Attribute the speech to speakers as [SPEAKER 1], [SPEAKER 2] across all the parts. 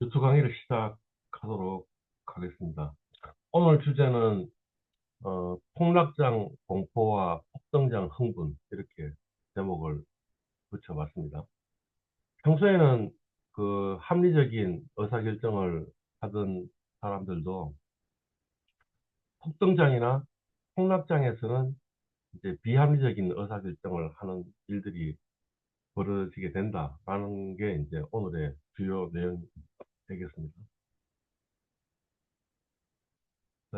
[SPEAKER 1] 유튜브 강의를 시작하도록 하겠습니다. 오늘 주제는 폭락장 공포와 폭등장 흥분 이렇게 제목을 붙여봤습니다. 평소에는 그 합리적인 의사결정을 하던 사람들도 폭등장이나 폭락장에서는 이제 비합리적인 의사결정을 하는 일들이 벌어지게 된다라는 게 이제 오늘의 주요 내용이 되겠습니다.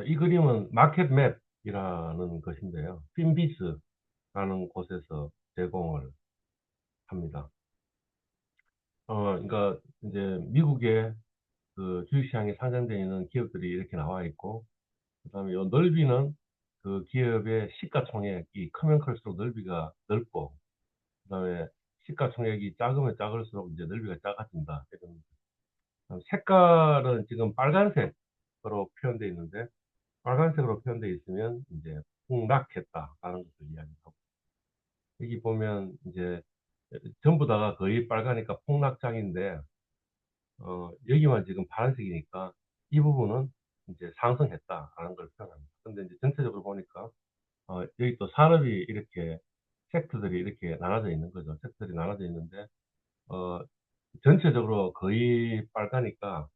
[SPEAKER 1] 이 그림은 마켓맵이라는 것인데요. 핀비스라는 곳에서 제공을 합니다. 그러니까 이제 미국의 그 주식시장에 상장되어 있는 기업들이 이렇게 나와 있고, 그다음에 이 넓이는 그 기업의 시가총액이 크면 클수록 넓이가 넓고, 그다음에 시가총액이 작으면 작을수록 이제 넓이가 작아진다. 이런 색깔은 지금 빨간색으로 표현되어 있는데, 빨간색으로 표현되어 있으면 이제 폭락했다라는 것을 이야기하고, 여기 보면 이제 전부 다가 거의 빨가니까 폭락장인데, 여기만 지금 파란색이니까 이 부분은 이제 상승했다라는 걸 표현합니다. 근데 이제 전체적으로 보니까 여기 또 산업이 이렇게 섹터들이 이렇게 나눠져 있는 거죠. 섹터들이 나눠져 있는데 어, 전체적으로 거의 빨가니까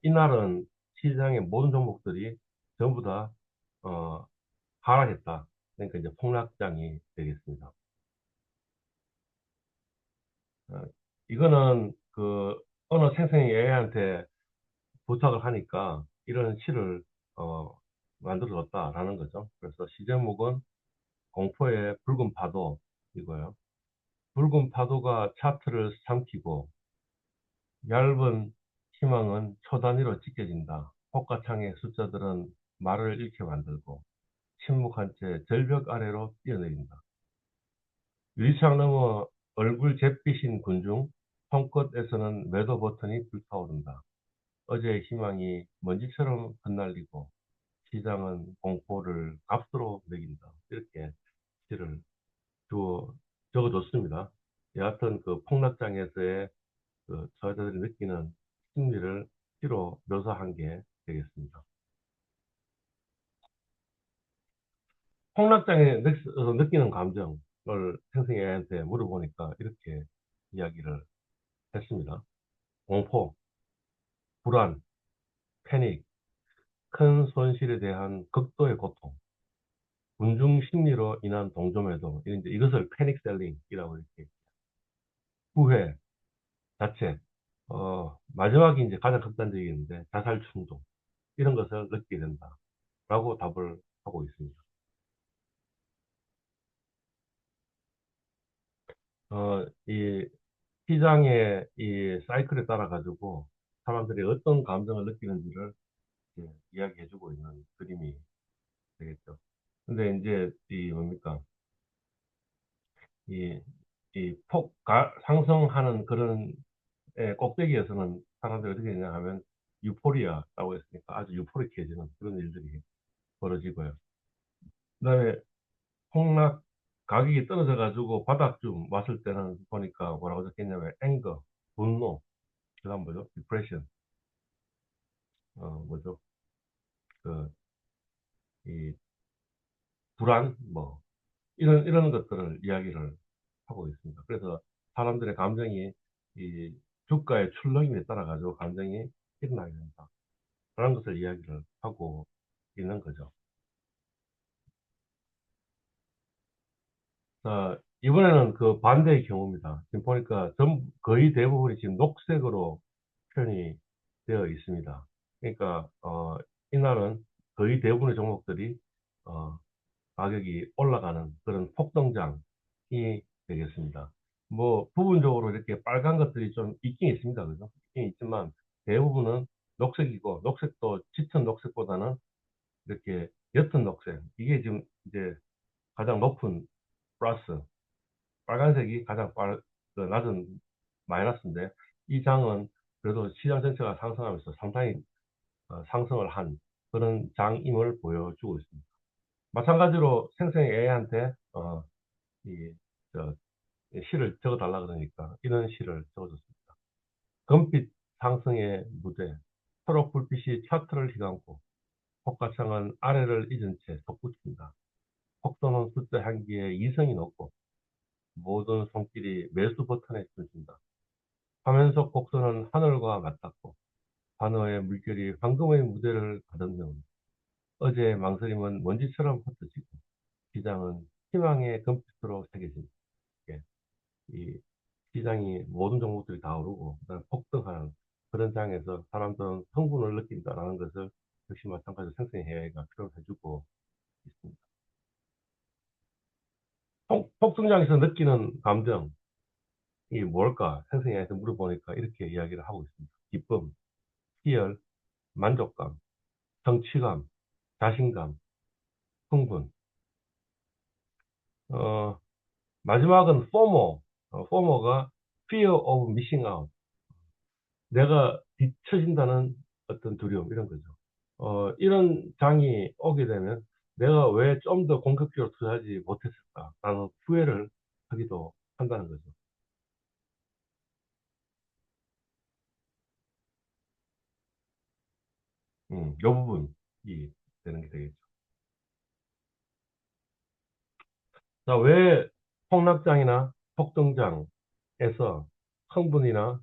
[SPEAKER 1] 이날은 시장의 모든 종목들이 전부 다 어, 하락했다. 그러니까 이제 폭락장이 되겠습니다. 어, 이거는 그 어느 생성이 AI한테 부탁을 하니까 이런 시를 어, 만들어줬다라는 거죠. 그래서 시 제목은 공포의 붉은 파도 이거예요. 붉은 파도가 차트를 삼키고 얇은 희망은 초 단위로 찢겨진다. 폭가창의 숫자들은 말을 잃게 만들고 침묵한 채 절벽 아래로 뛰어내린다. 유리창 너머 얼굴 잿빛인 군중, 손끝에서는 매도 버튼이 불타오른다. 어제의 희망이 먼지처럼 흩날리고 시장은 공포를 값으로 매긴다. 이렇게 시를 적어줬습니다. 여하튼 그 폭락장에서의 그 저자들이 느끼는 심리를 시로 묘사한 게 되겠습니다. 폭락장에서 느끼는 감정을 생생이한테 물어보니까 이렇게 이야기를 했습니다. 공포, 불안, 패닉, 큰 손실에 대한 극도의 고통, 군중 심리로 인한 동조매도, 이것을 패닉 셀링이라고 이렇게, 후회, 자책, 마지막이 이제 가장 극단적인데, 자살 충동, 이런 것을 느끼게 된다라고 답을 하고 있습니다. 이 시장의 이 사이클에 따라 가지고 사람들이 어떤 감정을 느끼는지를 이제 이야기해주고 있는 그림이 되겠죠. 근데 이제 이 뭡니까? 이, 상승하는 그런 꼭대기에서는 사람들이 어떻게 되냐 하면 유포리아라고 했으니까 아주 유포리해지는 그런 일들이 벌어지고요. 그다음에 폭락 가격이 떨어져 가지고 바닥쯤 왔을 때는 보니까 뭐라고 적혔냐면 앵거, 분노, 그다음 뭐죠? 디프레션, 뭐죠? 그 이 불안 뭐 이런 것들을 이야기를 하고 있습니다. 그래서 사람들의 감정이 이 주가의 출렁임에 따라 가지고 감정이 일어나게 된다. 그런 것을 이야기를 하고 있는 거죠. 자, 이번에는 그 반대의 경우입니다. 지금 보니까 거의 대부분이 지금 녹색으로 표현이 되어 있습니다. 그러니까, 이날은 거의 대부분의 종목들이, 어, 가격이 올라가는 그런 폭등장이 되겠습니다. 뭐, 부분적으로 이렇게 빨간 것들이 좀 있긴 있습니다. 그죠? 있긴 있지만, 대부분은 녹색이고, 녹색도 짙은 녹색보다는 이렇게 옅은 녹색. 이게 지금 이제 가장 높은 플러스, 빨간색이 가장 그 낮은 마이너스인데, 이 장은 그래도 시장 전체가 상승하면서 상당히 상승을 한 그런 장임을 보여주고 있습니다. 마찬가지로 생성의 A한테 이, 저, 시를 적어달라 그러니까 이런 시를 적어줬습니다. 금빛 상승의 무대, 초록 불빛이 차트를 휘감고 폭가창은 아래를 잊은 채 솟구친다. 폭도는 숫자 향기에 이성이 높고 모든 손길이 매수 버튼에 숨진다. 화면 속 곡선은 하늘과 맞닿고 반어의 물결이 황금의 무대를 가득 메운다. 어제의 망설임은 먼지처럼 흩어지고 기장은 희망의 금빛으로 새겨진다. 예, 이 시장이 모든 종목들이 다 오르고 그다음에 폭등하는 그런 장에서 사람들은 흥분을 느낀다라는 것을 역시 마찬가지로 생생해가 표현해주고 있습니다. 폭등장에서 느끼는 감정, 이 뭘까? 생생해에서 물어보니까 이렇게 이야기를 하고 있습니다. 기쁨, 희열, 만족감, 성취감, 자신감, 흥분. 어, 마지막은 FOMO. FOMO가 Fear of Missing Out. 내가 뒤처진다는 어떤 두려움, 이런 거죠. 이런 장이 오게 되면 내가 왜 좀 더 공격적으로 투자하지 못했을까라는 후회를 하기도 한다는 거죠. 이 부분이 되는 게 되겠죠. 자, 왜 폭락장이나 폭등장에서 흥분이나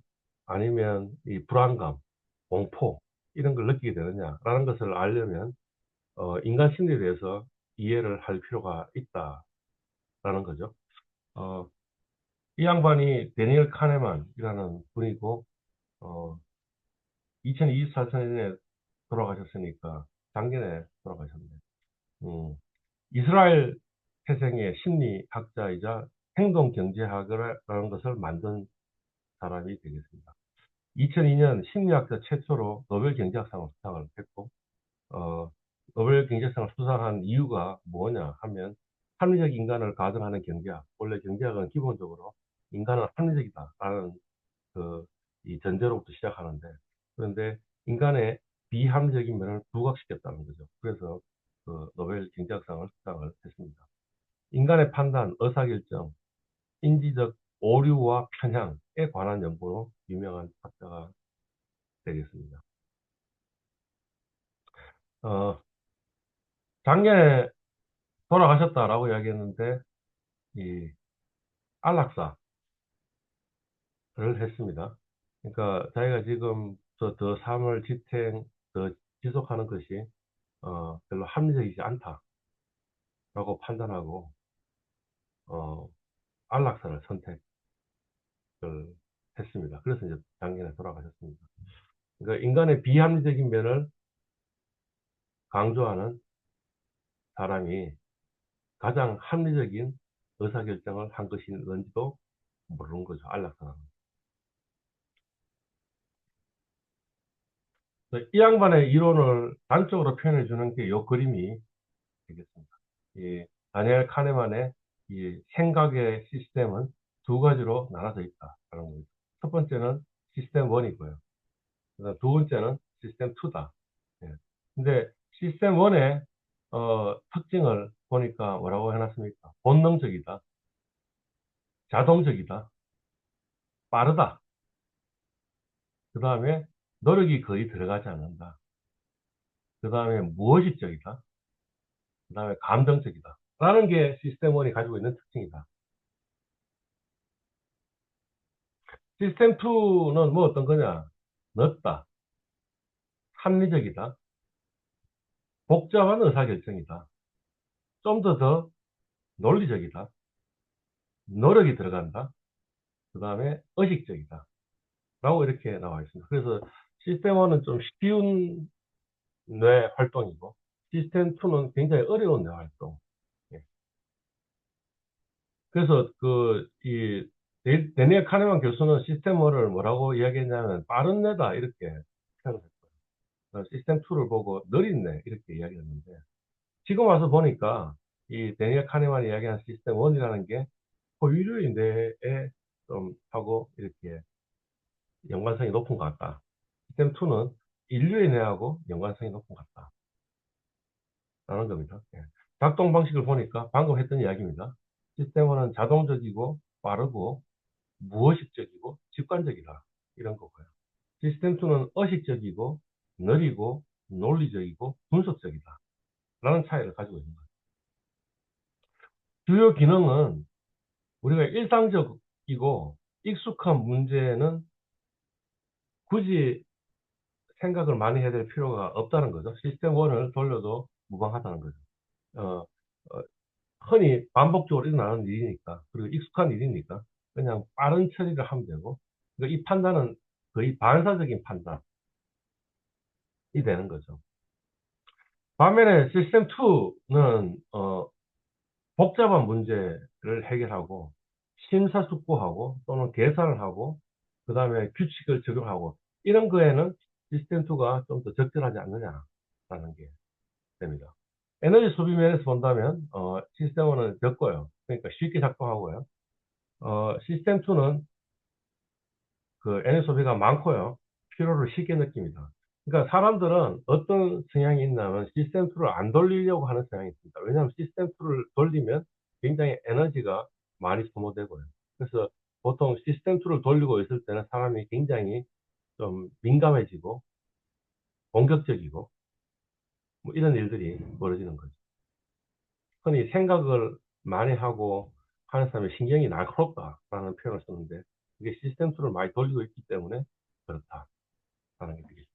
[SPEAKER 1] 아니면 이 불안감, 공포 이런 걸 느끼게 되느냐라는 것을 알려면 인간 심리에 대해서 이해를 할 필요가 있다라는 거죠. 어, 이 양반이 데니얼 카네만이라는 분이고 2024년에 돌아가셨으니까 작년에 돌아가셨네. 음, 이스라엘 태생의 심리학자이자 행동경제학이라는 것을 만든 사람이 되겠습니다. 2002년 심리학자 최초로 노벨 경제학상을 수상을 했고, 어, 노벨 경제학상을 수상한 이유가 뭐냐 하면 합리적 인간을 가정하는 경제학. 원래 경제학은 기본적으로 인간은 합리적이다라는 그 이 전제로부터 시작하는데, 그런데 인간의 비합리적인 면을 부각시켰다는 거죠. 그래서 그 노벨 경제학상을 수상을 했습니다. 인간의 판단, 의사결정, 인지적 오류와 편향에 관한 연구로 유명한 학자가 되겠습니다. 어, 작년에 돌아가셨다라고 이야기했는데, 이 안락사를 했습니다. 그러니까 자기가 지금 더 삶을 더 지속하는 것이 별로 합리적이지 않다라고 판단하고 어, 안락사를 선택을 했습니다. 그래서 이제 작년에 돌아가셨습니다. 그러니까 인간의 비합리적인 면을 강조하는 사람이 가장 합리적인 의사결정을 한 것인지도 모르는 거죠. 안락사는. 이 양반의 이론을 단적으로 표현해 주는 게 이 그림이 되겠습니다. 이 다니엘 카네만의 이 생각의 시스템은 두 가지로 나눠져 있다라는 거죠. 첫 번째는 시스템 1이고요. 두 번째는 시스템 2다. 예. 근데 시스템 1의 특징을 보니까 뭐라고 해놨습니까? 본능적이다, 자동적이다, 빠르다. 그 다음에 노력이 거의 들어가지 않는다. 그 다음에 무의식적이다. 그 다음에 감정적이다. 라는 게 시스템 1이 가지고 있는 특징이다. 시스템 2는 뭐 어떤 거냐? 넓다, 합리적이다, 복잡한 의사결정이다, 좀 더 논리적이다, 노력이 들어간다, 그 다음에 의식적이다. 라고 이렇게 나와 있습니다. 그래서 시스템 1은 좀 쉬운 뇌 활동이고, 시스템 2는 굉장히 어려운 뇌 활동. 예. 그래서 데니엘 카네만 교수는 시스템 1을 뭐라고 이야기했냐면 빠른 뇌다 이렇게 표현했어요. 시스템 2를 보고 느린 뇌 이렇게 이야기했는데 지금 와서 보니까 이 데니엘 카네만이 이야기한 시스템 1이라는 게 고유의 뇌에 좀 하고 이렇게 연관성이 높은 것 같다. 시스템 2는 인류의 뇌하고 연관성이 높은 것 같다라는 겁니다. 예. 작동 방식을 보니까 방금 했던 이야기입니다. 시스템 1은 자동적이고 빠르고 무의식적이고 직관적이다. 이런 거고요. 시스템 2는 의식적이고 느리고 논리적이고 분석적이다 라는 차이를 가지고 있는 거예요. 주요 기능은 우리가 일상적이고 익숙한 문제는 굳이 생각을 많이 해야 될 필요가 없다는 거죠. 시스템 1을 돌려도 무방하다는 거죠. 어, 어, 흔히 반복적으로 일어나는 일이니까, 그리고 익숙한 일이니까, 그냥 빠른 처리를 하면 되고, 그러니까 이 판단은 거의 반사적인 판단이 되는 거죠. 반면에 시스템 2는, 복잡한 문제를 해결하고, 심사숙고하고, 또는 계산을 하고, 그 다음에 규칙을 적용하고, 이런 거에는 시스템 2가 좀 더 적절하지 않느냐라는 게 됩니다. 에너지 소비 면에서 본다면, 시스템 1은 적고요. 그러니까 쉽게 작동하고요. 시스템 2는 그 에너지 소비가 많고요. 피로를 쉽게 느낍니다. 그러니까 사람들은 어떤 성향이 있냐면 시스템 2를 안 돌리려고 하는 성향이 있습니다. 왜냐하면 시스템 2를 돌리면 굉장히 에너지가 많이 소모되고요. 그래서 보통 시스템 2를 돌리고 있을 때는 사람이 굉장히 좀 민감해지고 공격적이고 뭐 이런 일들이 벌어지는 거죠. 흔히 생각을 많이 하고 하는 사람이 신경이 날카롭다라는 표현을 쓰는데 이게 시스템 2를 많이 돌리고 있기 때문에 그렇다라는 게 되겠죠.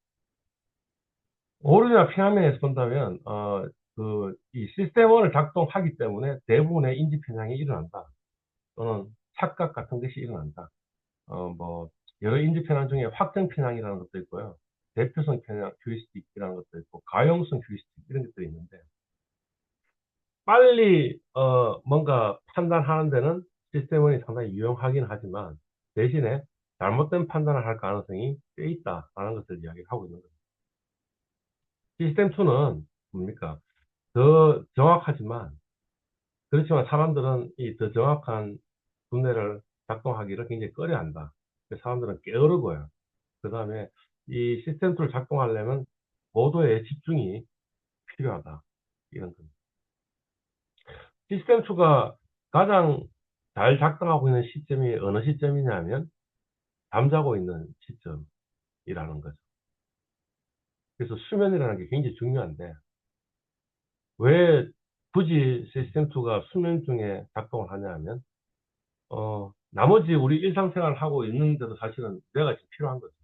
[SPEAKER 1] 오류나 피하면에서 본다면 이 시스템 1을 작동하기 때문에 대부분의 인지 편향이 일어난다. 또는 착각 같은 것이 일어난다. 뭐 여러 인지 편향 중에 확정 편향이라는 것도 있고요. 대표성 편향 휴리스틱이라는 것도 있고 가용성 휴리스틱 이런 것들이 있는데 빨리 뭔가 판단하는 데는 시스템 1이 상당히 유용하긴 하지만 대신에 잘못된 판단을 할 가능성이 꽤 있다라는 것을 이야기하고 있는 거죠. 시스템 2는 뭡니까? 더 정확하지만 그렇지만 사람들은 이 더 정확한 두뇌를 작동하기를 굉장히 꺼려한다. 그래서 사람들은 게으르고요. 그 다음에 이 시스템 툴을 작동하려면 고도의 집중이 필요하다. 이런 겁니다. 시스템 2가 가장 잘 작동하고 있는 시점이 어느 시점이냐면 잠자고 있는 시점이라는 거죠. 그래서 수면이라는 게 굉장히 중요한데 왜 굳이 시스템 2가 수면 중에 작동을 하냐 하면 나머지 우리 일상생활을 하고 있는데도 사실은 뇌가 지금 필요한 거죠.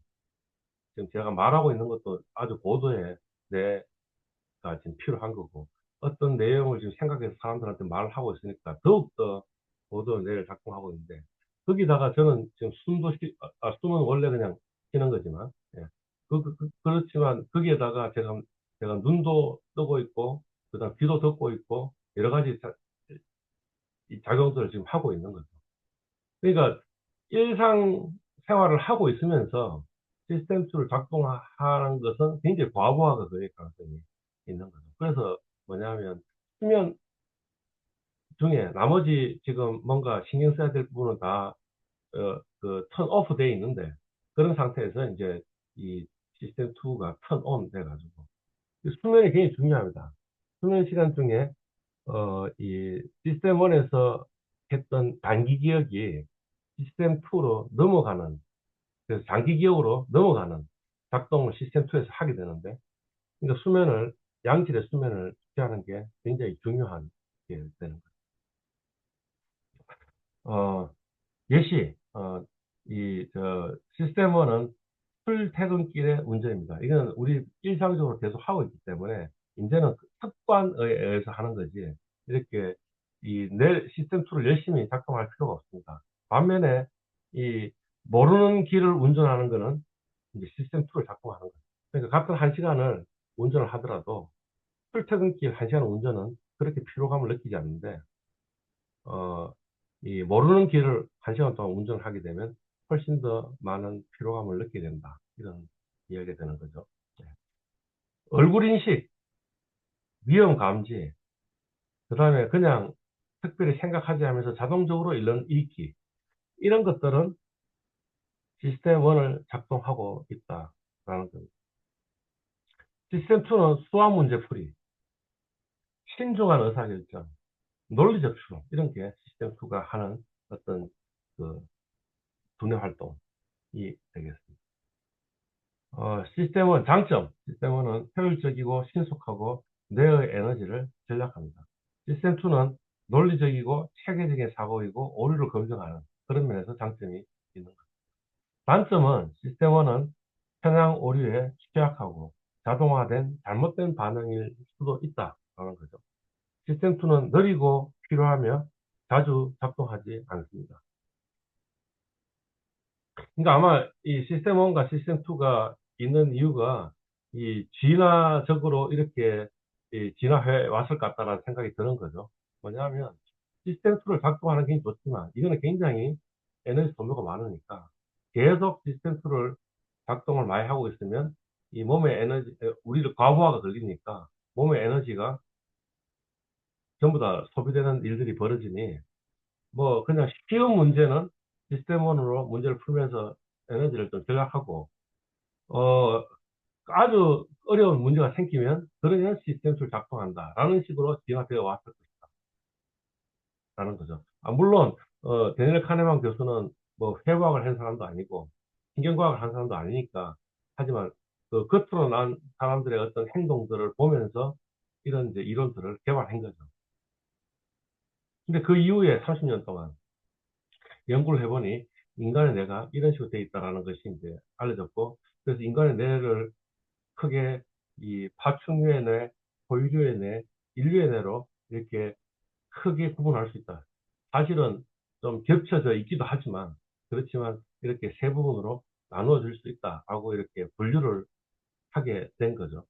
[SPEAKER 1] 지금 제가 말하고 있는 것도 아주 고도의 뇌가 지금 필요한 거고, 어떤 내용을 지금 생각해서 사람들한테 말을 하고 있으니까 더욱더 고도의 뇌를 작동하고 있는데, 거기다가 저는 지금 숨은 원래 그냥 쉬는 거지만, 예. 그렇지만 거기에다가 제가 눈도 뜨고 있고, 그 다음 귀도 듣고 있고, 여러 가지 이 작용들을 지금 하고 있는 거죠. 그러니까 일상 생활을 하고 있으면서 시스템 2를 작동하는 것은 굉장히 과부하가 될 가능성이 있는 거죠. 그래서 뭐냐면 수면 중에 나머지 지금 뭔가 신경 써야 될 부분은 다 턴 오프 돼 있는데 그런 상태에서 이제 이 시스템 2가 턴 온 돼가지고 수면이 굉장히 중요합니다. 수면 시간 중에 이 시스템 1에서 했던 단기 기억이 시스템 2로 넘어가는, 그래서 장기 기억으로 넘어가는 작동을 시스템 2에서 하게 되는데, 그러니까 양질의 수면을 취하는 게 굉장히 중요한 게 되는 거예요. 예시, 시스템 1은 출퇴근길의 운전입니다. 이건 우리 일상적으로 계속 하고 있기 때문에, 이제는 그 습관에 의해서 하는 거지, 이렇게 내 시스템 2를 열심히 작동할 필요가 없습니다. 반면에, 이, 모르는 길을 운전하는 거는 이제 시스템 2를 작동하는 거예요. 그러니까 같은 1시간을 운전을 하더라도, 출퇴근길 1시간 운전은 그렇게 피로감을 느끼지 않는데, 어, 이 모르는 길을 1시간 동안 운전을 하게 되면 훨씬 더 많은 피로감을 느끼게 된다. 이런 이야기가 되는 거죠. 네. 얼굴 인식, 위험 감지, 그 다음에 그냥 특별히 생각하지 않으면서 자동적으로 읽기, 이런 것들은 시스템 1을 작동하고 있다라는 겁니다. 시스템 2는 수학 문제 풀이, 신중한 의사결정, 논리적 추론, 이런 게 시스템 2가 하는 어떤 그 두뇌 활동이 되겠습니다. 장점, 시스템1은 효율적이고 신속하고 뇌의 에너지를 절약합니다. 시스템2는 논리적이고 체계적인 사고이고 오류를 검증하는 그런 면에서 장점이 있는 것. 단점은 시스템1은 편향 오류에 취약하고 자동화된 잘못된 반응일 수도 있다라는 거죠. 시스템2는 느리고 필요하며 자주 작동하지 않습니다. 그러니까 아마 이 시스템 1과 시스템 2가 있는 이유가 이 진화적으로 이렇게 진화해 왔을 것 같다라는 생각이 드는 거죠. 뭐냐면 시스템 2를 작동하는 게 좋지만 이거는 굉장히 에너지 소모가 많으니까 계속 시스템 2를 작동을 많이 하고 있으면 이 몸의 에너지, 우리를 과부하가 걸리니까 몸의 에너지가 전부 다 소비되는 일들이 벌어지니 뭐 그냥 쉬운 문제는 시스템 1으로 문제를 풀면서 에너지를 좀 절약하고 어 아주 어려운 문제가 생기면 그러면 시스템을 작동한다라는 식으로 진화되어 왔을 것이다라는 거죠. 물론 데니얼 카네만 교수는 뭐 해부학을 한 사람도 아니고 신경과학을 한 사람도 아니니까 하지만 그 겉으로 난 사람들의 어떤 행동들을 보면서 이런 이제 이론들을 개발한 거죠. 근데 그 이후에 30년 동안 연구를 해보니 인간의 뇌가 이런 식으로 되어 있다라는 것이 이제 알려졌고, 그래서 인간의 뇌를 크게 이 파충류의 뇌, 포유류의 뇌, 인류의 뇌로 이렇게 크게 구분할 수 있다. 사실은 좀 겹쳐져 있기도 하지만, 그렇지만 이렇게 세 부분으로 나누어질 수 있다라고 이렇게 분류를 하게 된 거죠.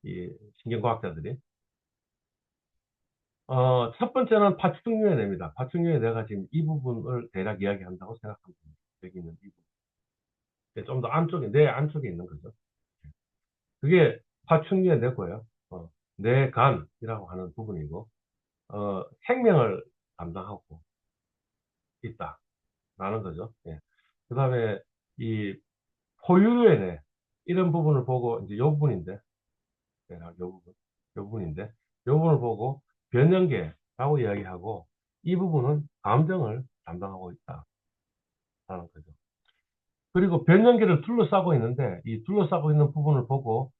[SPEAKER 1] 이 신경과학자들이. 첫 번째는 파충류의 뇌입니다. 파충류의 뇌가 지금 이 부분을 대략 이야기한다고 생각합니다. 여기 있는 이 부분. 좀 더 안쪽에, 뇌 안쪽에 있는 거죠. 그게 파충류의 뇌고요. 뇌간이라고 하는 부분이고, 생명을 담당하고 있다라는 거죠. 예. 그 다음에 이 포유류의 뇌, 이런 부분을 보고, 이제 요 부분인데, 요 부분, 요 부분인데, 요 부분을 보고 변연계라고 이야기하고, 이 부분은 감정을 담당하고 있다라는 거죠. 그리고 변연계를 둘러싸고 있는데, 이 둘러싸고 있는 부분을 보고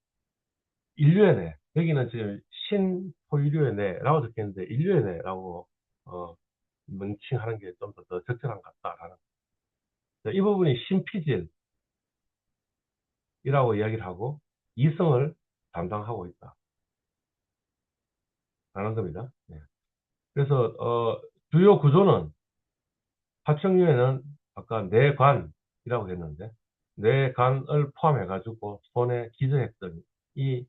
[SPEAKER 1] 인류의 뇌, 여기는 지금 신포유류의 뇌라고 적혀있는데 인류의 뇌라고 명칭하는 게 좀 더 적절한 것 같다라는. 이 부분이 신피질이라고 이야기를 하고 이성을 담당하고 있다라는 겁니다. 네. 그래서 주요 구조는 파충류에는 아까 뇌관이라고 했는데 뇌관을 포함해가지고 손의 기저핵들이 이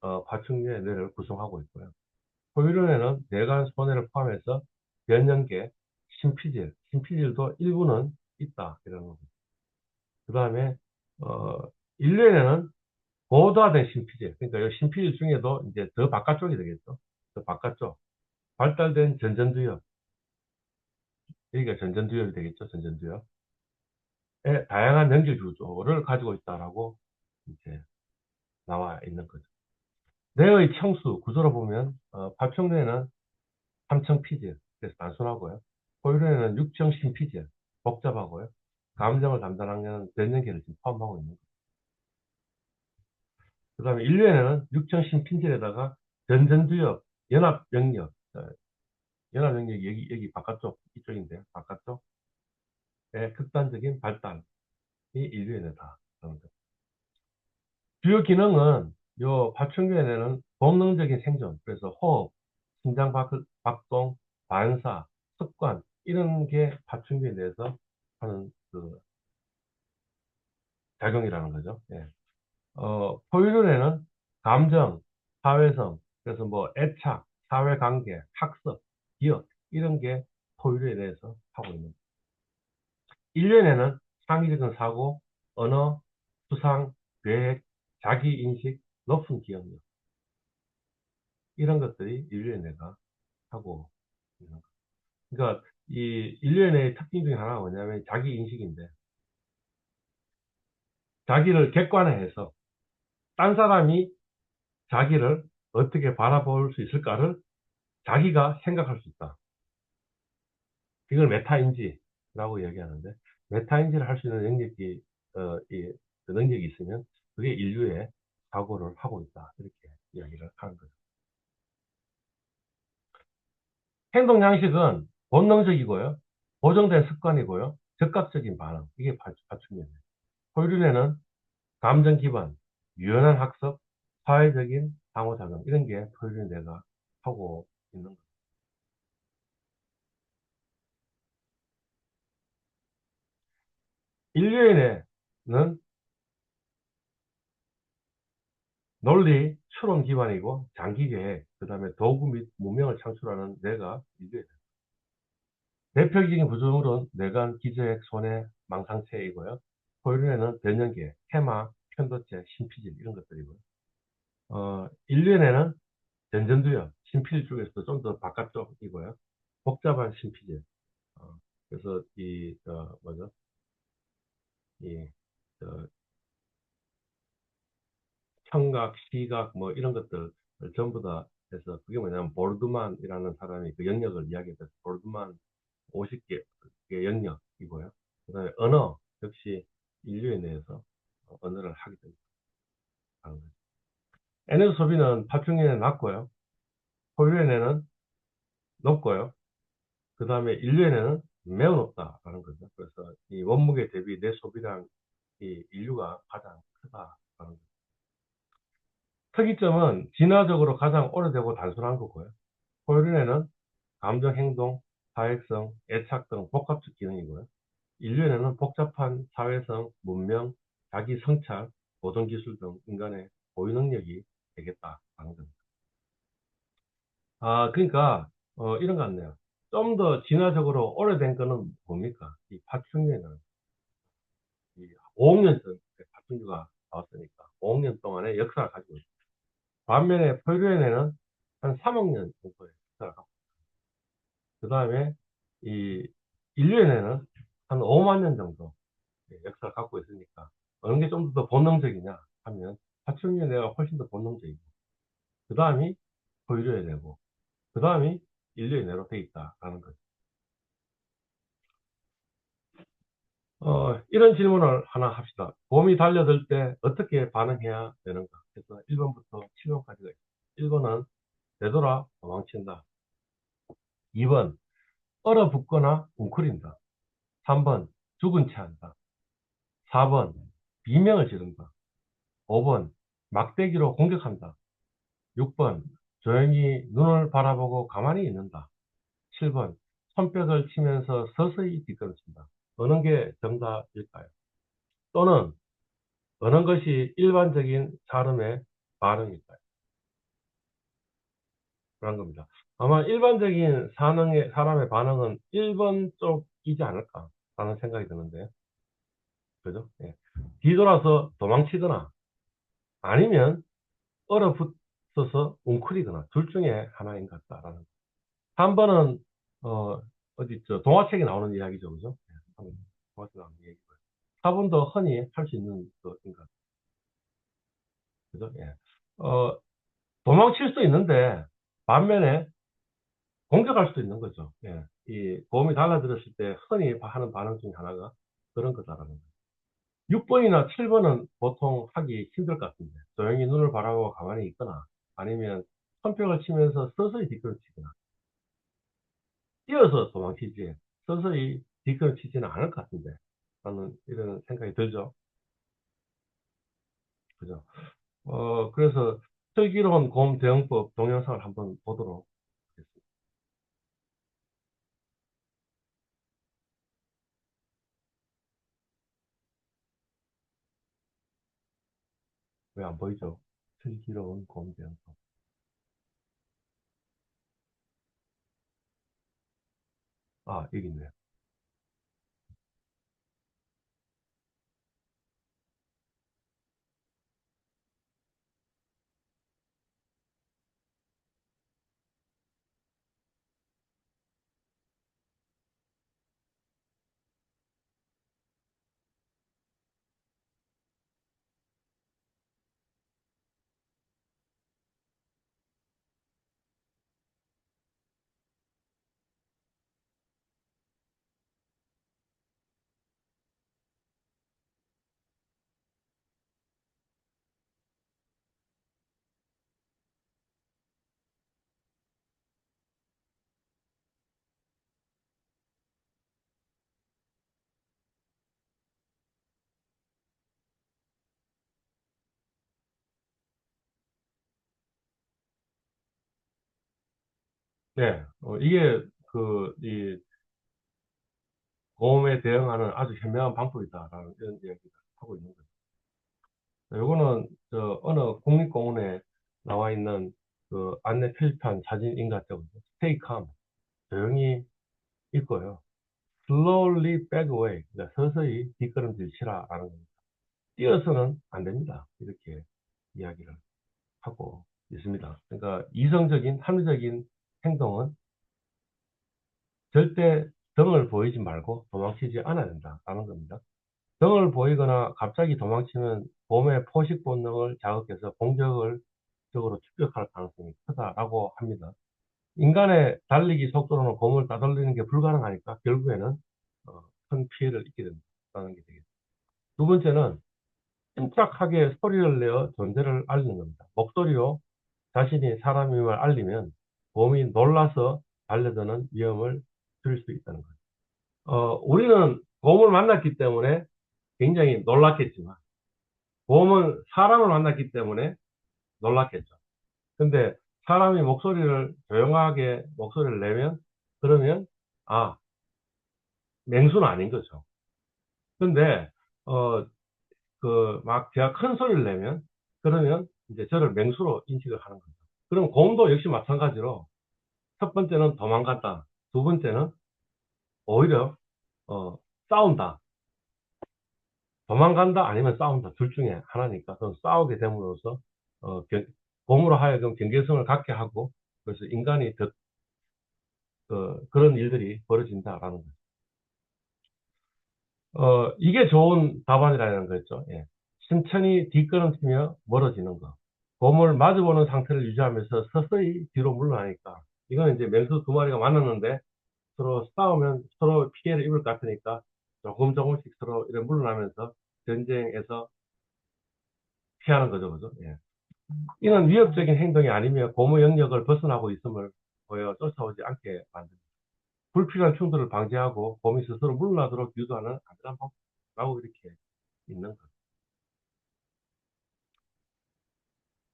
[SPEAKER 1] 파충류의 뇌를 구성하고 있고요. 포유류에는 뇌관, 손해를 포함해서 변연계, 심피질도 일부는 있다 이런 거죠. 그 다음에 인류에는 고도화된 심피질, 그러니까 이 심피질 중에도 이제 더 바깥쪽이 되겠죠. 더 바깥쪽 발달된 전전두엽, 여기가 전전두엽이 되겠죠. 전전두엽의 다양한 연결 구조를 가지고 있다라고 이제 나와 있는 거죠. 뇌의 청수 구조로 보면 파충류에는 삼청 피질, 그래서 단순하고요. 포유류에는 육청 심피질, 복잡하고요. 감정을 담당하는 변연계를 지금 포함하고 있는 거예요. 그 다음에 인류에는 육청 심피질에다가 전전두엽, 연합영역, 연합영역이 여기 바깥쪽, 이쪽인데, 바깥쪽의 극단적인 발달이 인류에다. 주요 기능은 요 파충류에는 본능적인 생존, 그래서 호흡, 심장 박동, 반사, 습관 이런 게 파충류에 대해서 하는 그 작용이라는 거죠. 예. 포유류에는 감정, 사회성, 그래서 뭐 애착, 사회관계, 학습, 기억 이런 게 포유류에 대해서 하고 있는 거죠. 인류에는 창의적인 사고, 언어, 수상, 계획, 자기인식, 높은 기억력 이런 것들이 인류의 뇌가 하고 있는 거죠. 그러니까 이 인류의 뇌의 특징 중에 하나가 뭐냐면 자기인식인데 자기를 객관화해서 딴 사람이 자기를 어떻게 바라볼 수 있을까를 자기가 생각할 수 있다. 이걸 메타인지라고 얘기하는데 메타인지를 할 수 있는 능력이 그 능력이 있으면 그게 인류의 사고를 하고 있다. 이렇게 이야기를 하는 거죠. 행동 양식은 본능적이고요. 고정된 습관이고요. 즉각적인 반응. 이게 파충류예요. 포유류에는 감정 기반, 유연한 학습, 사회적인 상호작용 이런 게 포유류 내가 하고 있는 거예요. 인류에는 논리, 추론 기반이고 장기 계획, 그 다음에 도구 및 문명을 창출하는 뇌가 인류에 대표적인 구조물은 뇌관, 기저핵, 손해, 망상체이고요. 포유류에는 변연계, 테마, 편도체, 심피질 이런 것들이고요. 인류에는 전전두엽, 심피질 쪽에서도 좀 더 바깥쪽이고요. 복잡한 심피질. 어, 그래서 뭐죠? 이, 저, 청각, 시각, 뭐 이런 것들 전부 다 해서 그게 뭐냐면 보르드만이라는 사람이 그 영역을 이야기해서 보르드만 50개 영역이고요. 그다음에 언어 역시 인류에 대해서 언어를 하게 됩니다. 에너지 소비는 파충류에 낮고요. 포유류에는 높고요. 그 다음에 인류에는 매우 높다라는 거죠. 그래서 이 원무게 대비 내 소비량 이 인류가 가장 크다라는 거죠. 특이점은 진화적으로 가장 오래되고 단순한 거고요. 포유류에는 감정, 행동, 사회성, 애착 등 복합적 기능이고요. 인류에는 복잡한 사회성, 문명, 자기 성찰, 보존 기술 등 인간의 고유 능력이 되겠다라는 겁니다. 그러니까 이런 것 같네요. 좀 더 진화적으로 오래된 거는 뭡니까? 이 파충류는 이 5억 년 전 파충류가 나왔으니까 5억 년 동안의 역사를 가지고 있어요. 반면에 포유류에는 한 3억 년 정도의 역사를 갖고 그 다음에 이 인류에는 한 5만 년 정도 역사를 갖고 있으니까 어느 게 좀 더 본능적이냐 하면 파충류의 뇌가 훨씬 더 본능적이고 그 다음이 포유류의 뇌고 그 다음이 인류의 뇌로 돼 있다라는 거죠. 이런 질문을 하나 합시다. 곰이 달려들 때 어떻게 반응해야 되는가? 그래서 1번부터 7번까지가 있습니다. 1번은 되돌아 도망친다. 2번 얼어붙거나 웅크린다. 3번 죽은 채 한다. 4번 비명을 지른다. 5번 막대기로 공격한다. 6번 조용히 눈을 바라보고 가만히 있는다. 7번 손뼉을 치면서 서서히 뒷걸음친다. 어느 게 정답일까요? 또는 어느 것이 일반적인 사람의 반응일까요? 그런 겁니다. 아마 일반적인 사람의 반응은 1번 쪽이지 않을까라는 생각이 드는데요. 그죠? 예. 뒤돌아서 도망치거나 아니면 얼어붙어서 웅크리거나 둘 중에 하나인 것 같다라는. 3번은 어디 동화책에 나오는 이야기죠, 그죠? 예, 동화책에 나오는 얘기고요. 4번도 흔히 할 수 있는 것인 것 같아요. 그죠? 예. 도망칠 수 있는데 반면에 공격할 수도 있는 거죠. 예. 이 보험이 달라들었을 때 흔히 하는 반응 중에 하나가 그런 거다라는 거예요. 6번이나 7번은 보통 하기 힘들 것 같은데 조용히 눈을 바라보고 가만히 있거나 아니면 손뼉을 치면서 서서히 뒷걸음치거나 뛰어서 도망치지 서서히 뒷걸음치지는 않을 것 같은데 라는 이런 생각이 들죠. 그죠? 그래서 슬기로운 곰 대응법 동영상을 한번 보도록 하겠습니다. 왜 안 보이죠? 슬기로운 곰 대응법. 여기 있네요. 네, 이게 이 보험에 대응하는 아주 현명한 방법이다라는 이런 이야기를 하고 있는 거죠. 요거는 어느 국립공원에 나와 있는 그 안내 표지판 사진 인가적으로 Stay calm, 조용히 있고요. Slowly back away, 그러니까 서서히 뒷걸음질 치라라는 겁니다. 뛰어서는 안 됩니다. 이렇게 이야기를 하고 있습니다. 그러니까 이성적인 합리적인 행동은 절대 등을 보이지 말고 도망치지 않아야 된다라는 겁니다. 등을 보이거나 갑자기 도망치면 몸의 포식 본능을 자극해서 공격을 적으로 축격할 가능성이 크다라고 합니다. 인간의 달리기 속도로는 곰을 따돌리는 게 불가능하니까 결국에는 큰 피해를 입게 된다는 게 되겠습니다. 두 번째는 침착하게 소리를 내어 존재를 알리는 겁니다. 목소리로 자신이 사람임을 알리면 곰이 놀라서 달려드는 위험을 줄일 수 있다는 거죠. 우리는 곰을 만났기 때문에 굉장히 놀랐겠지만 곰은 사람을 만났기 때문에 놀랐겠죠. 근데 사람이 목소리를 조용하게 목소리를 내면 그러면 아, 맹수는 아닌 거죠. 근데 어, 막 제가 큰 소리를 내면 그러면 이제 저를 맹수로 인식을 하는 거죠. 그럼 곰도 역시 마찬가지로 첫 번째는 도망간다. 두 번째는 오히려 싸운다. 도망간다 아니면 싸운다. 둘 중에 하나니까 그럼 싸우게 됨으로써 곰으로 하여금 경계성을 갖게 하고 그래서 인간이 더 그런 일들이 벌어진다라는 거죠. 이게 좋은 답안이라는 거죠. 예. 천천히 뒷걸음치며 멀어지는 거. 곰을 마주보는 상태를 유지하면서 서서히 뒤로 물러나니까. 이거는 이제 맹수 두 마리가 만났는데 서로 싸우면 서로 피해를 입을 것 같으니까 조금 조금씩 서로 이렇게 물러나면서 전쟁에서 피하는 거죠. 그죠? 예. 이는 위협적인 행동이 아니며 곰의 영역을 벗어나고 있음을 보여 쫓아오지 않게 만듭니다. 불필요한 충돌을 방지하고 곰이 스스로 물러나도록 유도하는 안전한 방법이라고 이렇게 있는 것.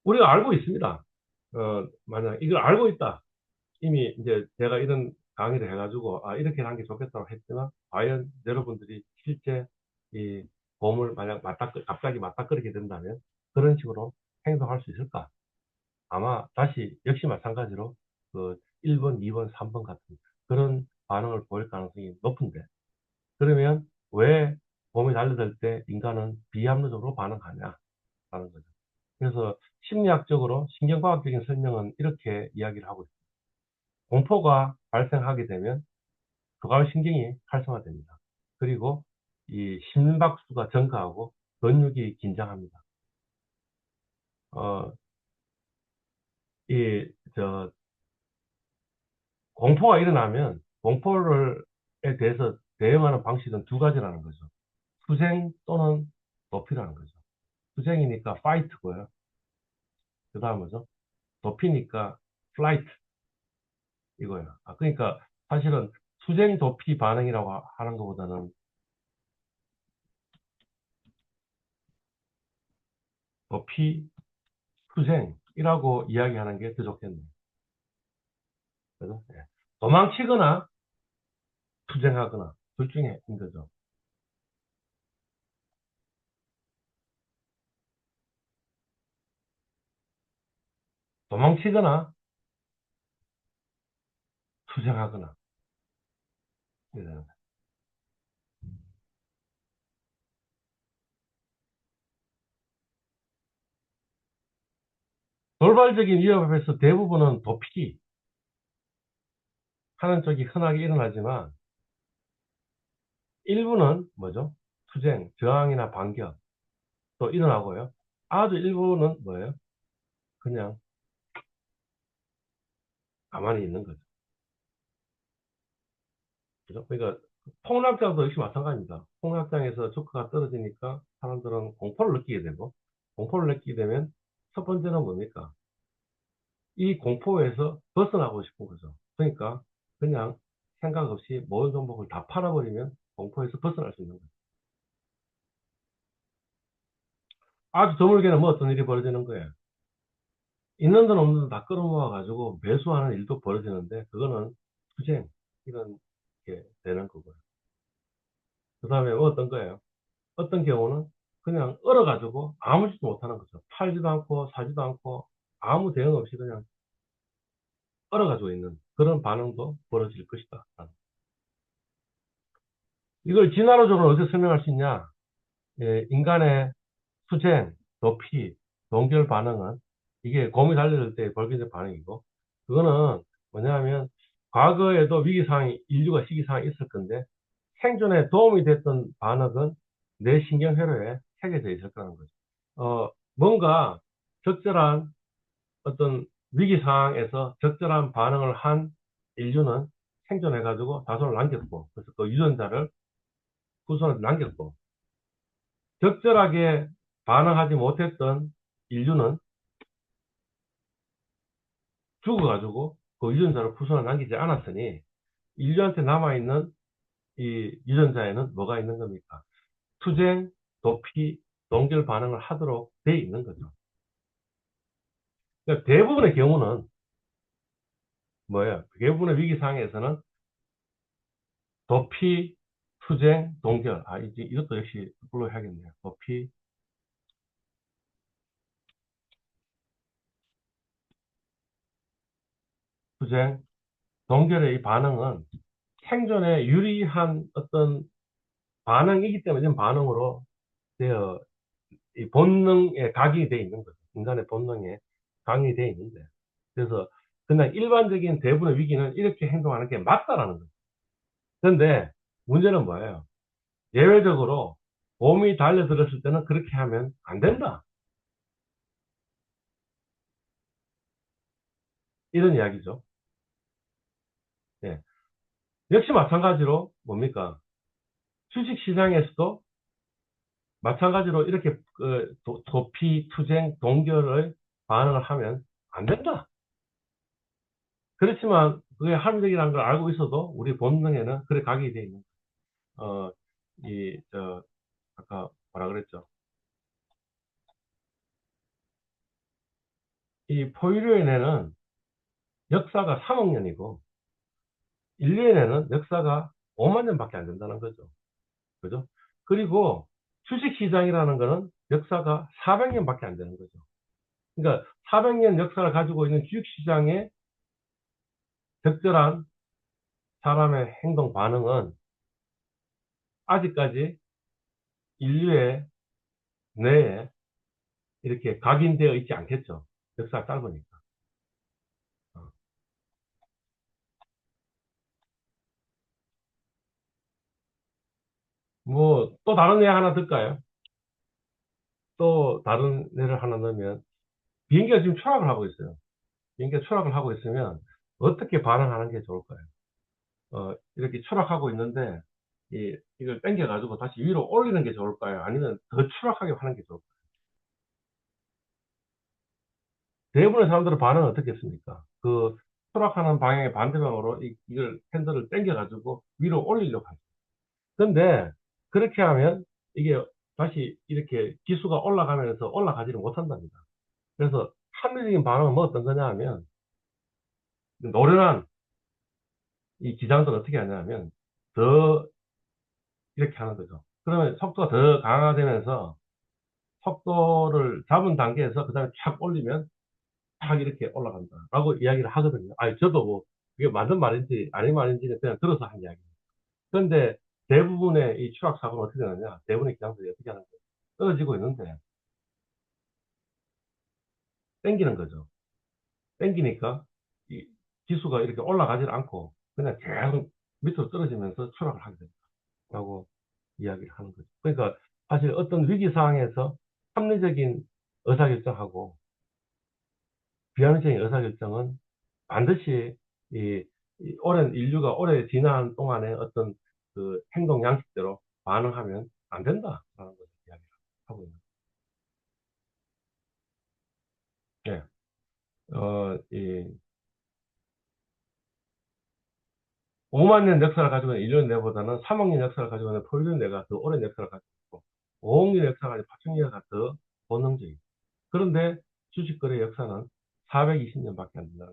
[SPEAKER 1] 우리가 알고 있습니다. 만약 이걸 알고 있다. 이미 이제 제가 이런 강의를 해가지고, 이렇게 하는 게 좋겠다고 했지만, 과연 여러분들이 실제 이 곰을 만약 갑자기 맞닥뜨리게 된다면, 그런 식으로 행동할 수 있을까? 아마 다시, 역시 마찬가지로, 1번, 2번, 3번 같은 그런 반응을 보일 가능성이 높은데, 그러면 왜 곰이 달려들 때 인간은 비합리적으로 반응하냐라는 거죠. 그래서 심리학적으로 신경과학적인 설명은 이렇게 이야기를 하고 있습니다. 공포가 발생하게 되면 교감신경이 활성화됩니다. 그리고 이 심박수가 증가하고 근육이 긴장합니다. 어, 이, 저, 공포가 일어나면 공포에 대해서 대응하는 방식은 두 가지라는 거죠. 투쟁 또는 도피라는 거죠. 투쟁이니까 fight고요. 그 다음 뭐죠? 도피니까 flight 이거예요. 그러니까 사실은 투쟁 도피 반응이라고 하는 것보다는 도피 투쟁이라고 이야기하는 게 더 좋겠네요. 그죠? 예. 도망치거나 투쟁하거나 둘 중에 힘들죠. 도망치거나 투쟁하거나. 예. 돌발적인 위협 앞에서 대부분은 도피기 하는 쪽이 흔하게 일어나지만 일부는 뭐죠? 투쟁, 저항이나 반격 또 일어나고요. 아주 일부는 뭐예요? 그냥 가만히 있는 거죠. 그죠? 그러니까 폭락장도 역시 마찬가지입니다. 폭락장에서 조크가 떨어지니까 사람들은 공포를 느끼게 되고 공포를 느끼게 되면 첫 번째는 뭡니까? 이 공포에서 벗어나고 싶은 거죠. 그러니까 그냥 생각 없이 모든 종목을 다 팔아버리면 공포에서 벗어날 수 있는 거죠. 아주 드물게는 뭐 어떤 일이 벌어지는 거예요. 있는 돈 없는 돈 다 끌어모아 가지고 매수하는 일도 벌어지는데 그거는 투쟁 이런 게 되는 거고요. 그 다음에 어떤 거예요? 어떤 경우는 그냥 얼어가지고 아무 짓도 못하는 거죠. 팔지도 않고 사지도 않고 아무 대응 없이 그냥 얼어가지고 있는 그런 반응도 벌어질 것이다. 이걸 진화론적으로 어떻게 설명할 수 있냐? 예, 인간의 수쟁, 도피, 동결 반응은 이게 곰이 달려들 때 벌어지는 반응이고 그거는 뭐냐면 과거에도 위기상황이 인류가 시기상황이 있을 건데 생존에 도움이 됐던 반응은 뇌 신경회로에 새겨져 있을 거라는 거죠. 뭔가 적절한 어떤 위기 상황에서 적절한 반응을 한 인류는 생존해가지고 자손을 남겼고, 그래서 그 유전자를 후손한테 남겼고, 적절하게 반응하지 못했던 인류는 죽어가지고 그 유전자를 후손에 남기지 않았으니 인류한테 남아있는 이 유전자에는 뭐가 있는 겁니까? 투쟁, 도피, 동결 반응을 하도록 돼 있는 거죠. 그러니까 대부분의 경우는 뭐예요? 대부분의 위기 상황에서는 도피, 투쟁, 동결. 이제 이것도 역시 불러야겠네요. 도피, 투쟁, 동결의 이 반응은 생존에 유리한 어떤 반응이기 때문에 이런 반응으로 되어 이 본능에 각인이 되어 있는 거죠. 인간의 본능에 각인이 되어 있는데. 그래서 그냥 일반적인 대부분의 위기는 이렇게 행동하는 게 맞다라는 거죠. 그런데 문제는 뭐예요? 예외적으로 곰이 달려들었을 때는 그렇게 하면 안 된다. 이런 이야기죠. 예. 역시 마찬가지로 뭡니까? 주식 시장에서도 마찬가지로 이렇게 도피, 투쟁, 동결의 반응을 하면 안 된다. 그렇지만 그게 합리적이라는 걸 알고 있어도 우리 본능에는 그래 가게 돼 있는 어, 아까 뭐라 그랬죠? 이 포유류에는 역사가 3억 년이고 인류에는 역사가 5만 년밖에 안 된다는 거죠. 그죠? 그리고 주식시장이라는 거는 역사가 400년밖에 안 되는 거죠. 그러니까 400년 역사를 가지고 있는 주식시장의 적절한 사람의 행동 반응은 아직까지 인류의 뇌에 이렇게 각인되어 있지 않겠죠. 역사가 짧으니까. 어. 뭐, 또 다른 예 하나 들까요? 또 다른 예를 하나 넣으면, 비행기가 지금 추락을 하고 있어요. 비행기가 추락을 하고 있으면, 어떻게 반응하는 게 좋을까요? 이렇게 추락하고 있는데, 이걸 당겨가지고 다시 위로 올리는 게 좋을까요? 아니면 더 추락하게 하는 게 좋을까요? 대부분의 사람들의 반응은 어떻겠습니까? 그 추락하는 방향의 반대방으로 이걸 핸들을 당겨가지고 위로 올리려고 하죠. 근데 그렇게 하면 이게 다시 이렇게 기수가 올라가면서 올라가지를 못한답니다. 그래서 합리적인 반응은 뭐 어떤 거냐 하면 노련한 이 기장들은 어떻게 하냐면 더 이렇게 하는 거죠. 그러면 속도가 더 강화되면서 속도를 잡은 단계에서 그 다음에 쫙 올리면 쫙 이렇게 올라간다라고 이야기를 하거든요. 아니 저도 뭐 그게 맞는 말인지 아닌 말인지는 그냥 들어서 한 이야기입니다. 그런데 대부분의 이 추락 사고는 어떻게 되느냐? 대부분의 기장들이 어떻게 하는 거예요? 떨어지고 있는데 땡기는 거죠. 땡기니까 이 기수가 이렇게 올라가질 않고 그냥 계속 밑으로 떨어지면서 추락을 하게 된다라고 이야기를 하는 거죠. 그러니까 사실 어떤 위기 상황에서 합리적인 의사결정하고 비합리적인 의사결정은 반드시 이, 이 오랜 인류가 오래 지난 동안의 어떤 그 행동 양식대로 반응하면 안 된다라는 것을 이야기를 하고 있는 거예요. 예. 이 5만 년 역사를 가지고 있는 인류의 뇌보다는 3억 년 역사를 가지고 있는 포유류 뇌가 더 오랜 역사를 가지고 있고 5억 년 역사가 가지고 파충류가 더 본능적이고 그런데 주식거래 역사는 420년밖에 안 된다.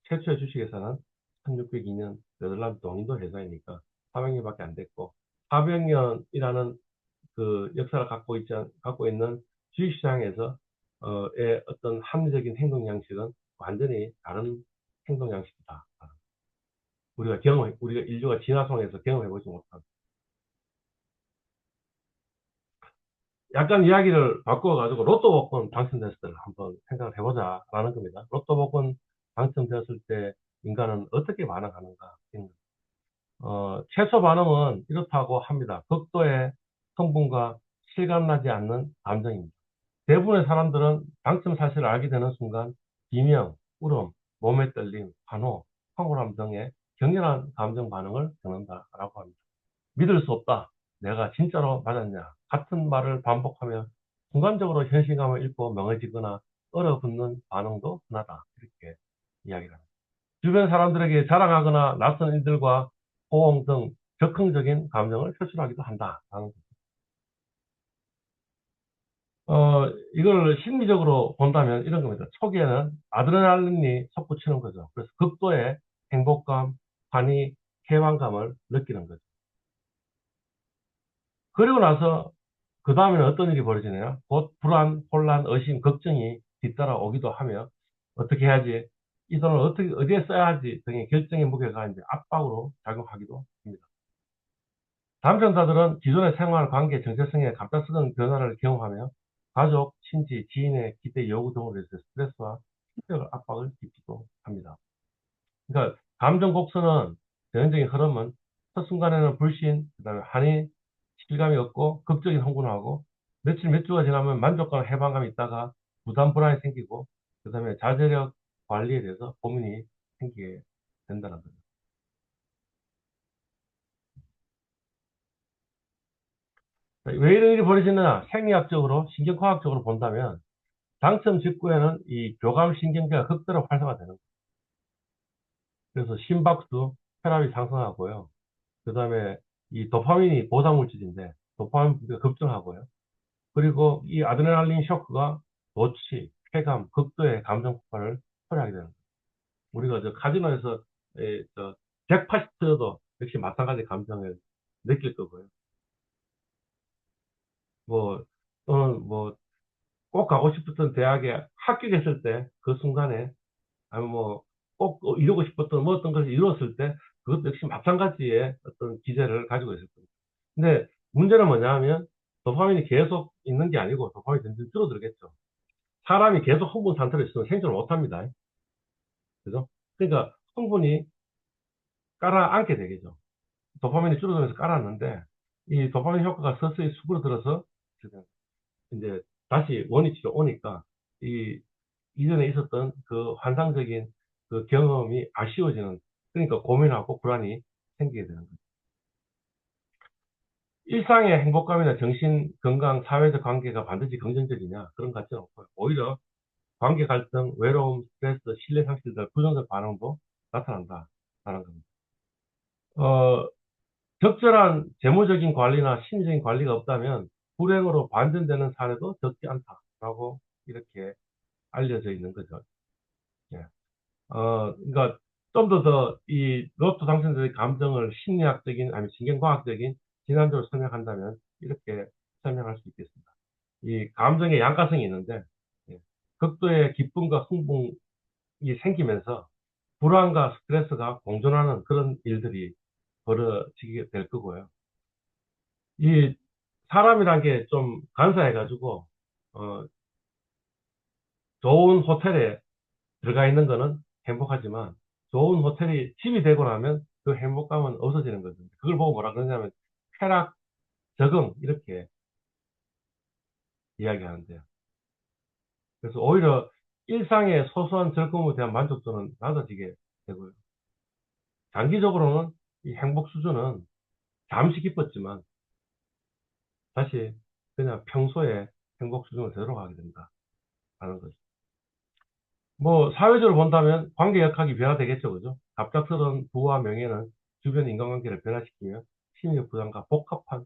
[SPEAKER 1] 최초의 주식회사는 1602년 네덜란드 동인도 회사이니까 400년밖에 안 됐고, 400년이라는 그 역사를 갖고 있는 주식시장에서 의 어떤 합리적인 행동 양식은 완전히 다른 행동 양식이다. 우리가 인류가 진화성에서 경험해보지 못한. 약간 이야기를 바꿔가지고 로또 복권 당첨됐을 때를 한번 생각을 해보자라는 겁니다. 로또 복권 당첨되었을 때 인간은 어떻게 반응하는가. 최초 반응은 이렇다고 합니다. 극도의 성분과 실감나지 않는 감정입니다. 대부분의 사람들은 당첨 사실을 알게 되는 순간 비명, 울음, 몸의 떨림, 환호, 황홀함 등의 격렬한 감정 반응을 겪는다라고 합니다. 믿을 수 없다. 내가 진짜로 맞았냐. 같은 말을 반복하며 순간적으로 현실감을 잃고 멍해지거나 얼어붙는 반응도 흔하다. 이렇게 이야기를 합니다. 주변 사람들에게 자랑하거나 낯선 이들과 호응 등 적극적인 감정을 표출하기도 한다. 이걸 심리적으로 본다면 이런 겁니다. 초기에는 아드레날린이 솟구치는 거죠. 그래서 극도의 행복감, 환희, 해방감을 느끼는 거죠. 그리고 나서 그 다음에는 어떤 일이 벌어지나요? 곧 불안, 혼란, 의심, 걱정이 뒤따라 오기도 하며 어떻게 해야지, 이 돈을 어디에 써야 할지 등의 결정의 무게가 이제 압박으로 작용하기도 합니다. 당첨자들은 기존의 생활, 관계, 정체성에 갑작스러운 변화를 경험하며 가족, 친지, 지인의 기대, 요구 등으로 해서 스트레스와 심리적 압박을 끼치기도 합니다. 그러니까 감정 곡선은 전형적인 흐름은 첫 순간에는 불신, 그다음에 한이, 실감이 없고 극적인 흥분하고 며칠 몇 주가 지나면 만족감과 해방감이 있다가 부담 불안이 생기고 그다음에 자제력 관리에 대해서 고민이 생기게 된다는 거죠. 왜 이런 일이 벌어지느냐? 생리학적으로, 신경과학적으로 본다면 당첨 직후에는 이 교감신경계가 극도로 활성화되는 거예요. 그래서 심박수, 혈압이 상승하고요. 그 다음에 이 도파민이 보상물질인데 도파민 분비가 급증하고요. 그리고 이 아드레날린 쇼크가 도취, 쾌감, 극도의 감정 폭발을 초래하게 되는 거예요. 우리가 저 카지노에서 저 잭팟이 터져도 역시 마찬가지 감정을 느낄 거고요. 뭐 또는 뭐 꼭 가고 싶었던 대학에 합격했을 때 그 순간에 아니면 뭐 꼭 이루고 싶었던 뭐 어떤 것을 이루었을 때 그것도 역시 마찬가지의 어떤 기제를 가지고 있을 겁니다. 근데 문제는 뭐냐 하면 도파민이 계속 있는 게 아니고 도파민이 점점 줄어들겠죠. 사람이 계속 흥분 상태로 있으면 생존을 못 합니다. 그죠? 그러니까 흥분이 깔아앉게 되겠죠. 도파민이 줄어들면서 깔아앉는데 이 도파민 효과가 서서히 수그러들어서 지금 이제 다시 원위치로 오니까 이 이전에 있었던 그 환상적인 그 경험이 아쉬워지는, 그러니까 고민하고 불안이 생기게 되는 거죠. 일상의 행복감이나 정신 건강, 사회적 관계가 반드시 긍정적이냐? 그런 것 같지는 않고요. 오히려 관계 갈등, 외로움, 스트레스, 신뢰 상실 등 부정적 반응도 나타난다라는 겁니다. 어, 적절한 재무적인 관리나 심리적인 관리가 없다면 불행으로 반전되는 사례도 적지 않다라고 이렇게 알려져 있는 거죠. 예. 그러니까 좀 이 로또 당첨자의 감정을 심리학적인 아니면 신경과학적인 진단적으로 설명한다면 이렇게 설명할 수 있겠습니다. 이 감정의 양가성이 있는데 예, 극도의 기쁨과 흥분이 생기면서 불안과 스트레스가 공존하는 그런 일들이 벌어지게 될 거고요. 이 사람이란 게 좀 간사해가지고 어, 좋은 호텔에 들어가 있는 거는 행복하지만 좋은 호텔이 집이 되고 나면 그 행복감은 없어지는 거죠. 그걸 보고 뭐라 그러냐면 쾌락, 적응 이렇게 이야기하는데요. 그래서 오히려 일상의 소소한 즐거움에 대한 만족도는 낮아지게 되고요. 장기적으로는 이 행복 수준은 잠시 기뻤지만 다시 그냥 평소에 행복 수준으로 되돌아가게 된다라는 거죠. 뭐 사회적으로 본다면 관계 역학이 변화되겠죠, 그죠? 갑작스러운 부와 명예는 주변 인간관계를 변화시키며 심리적 부담과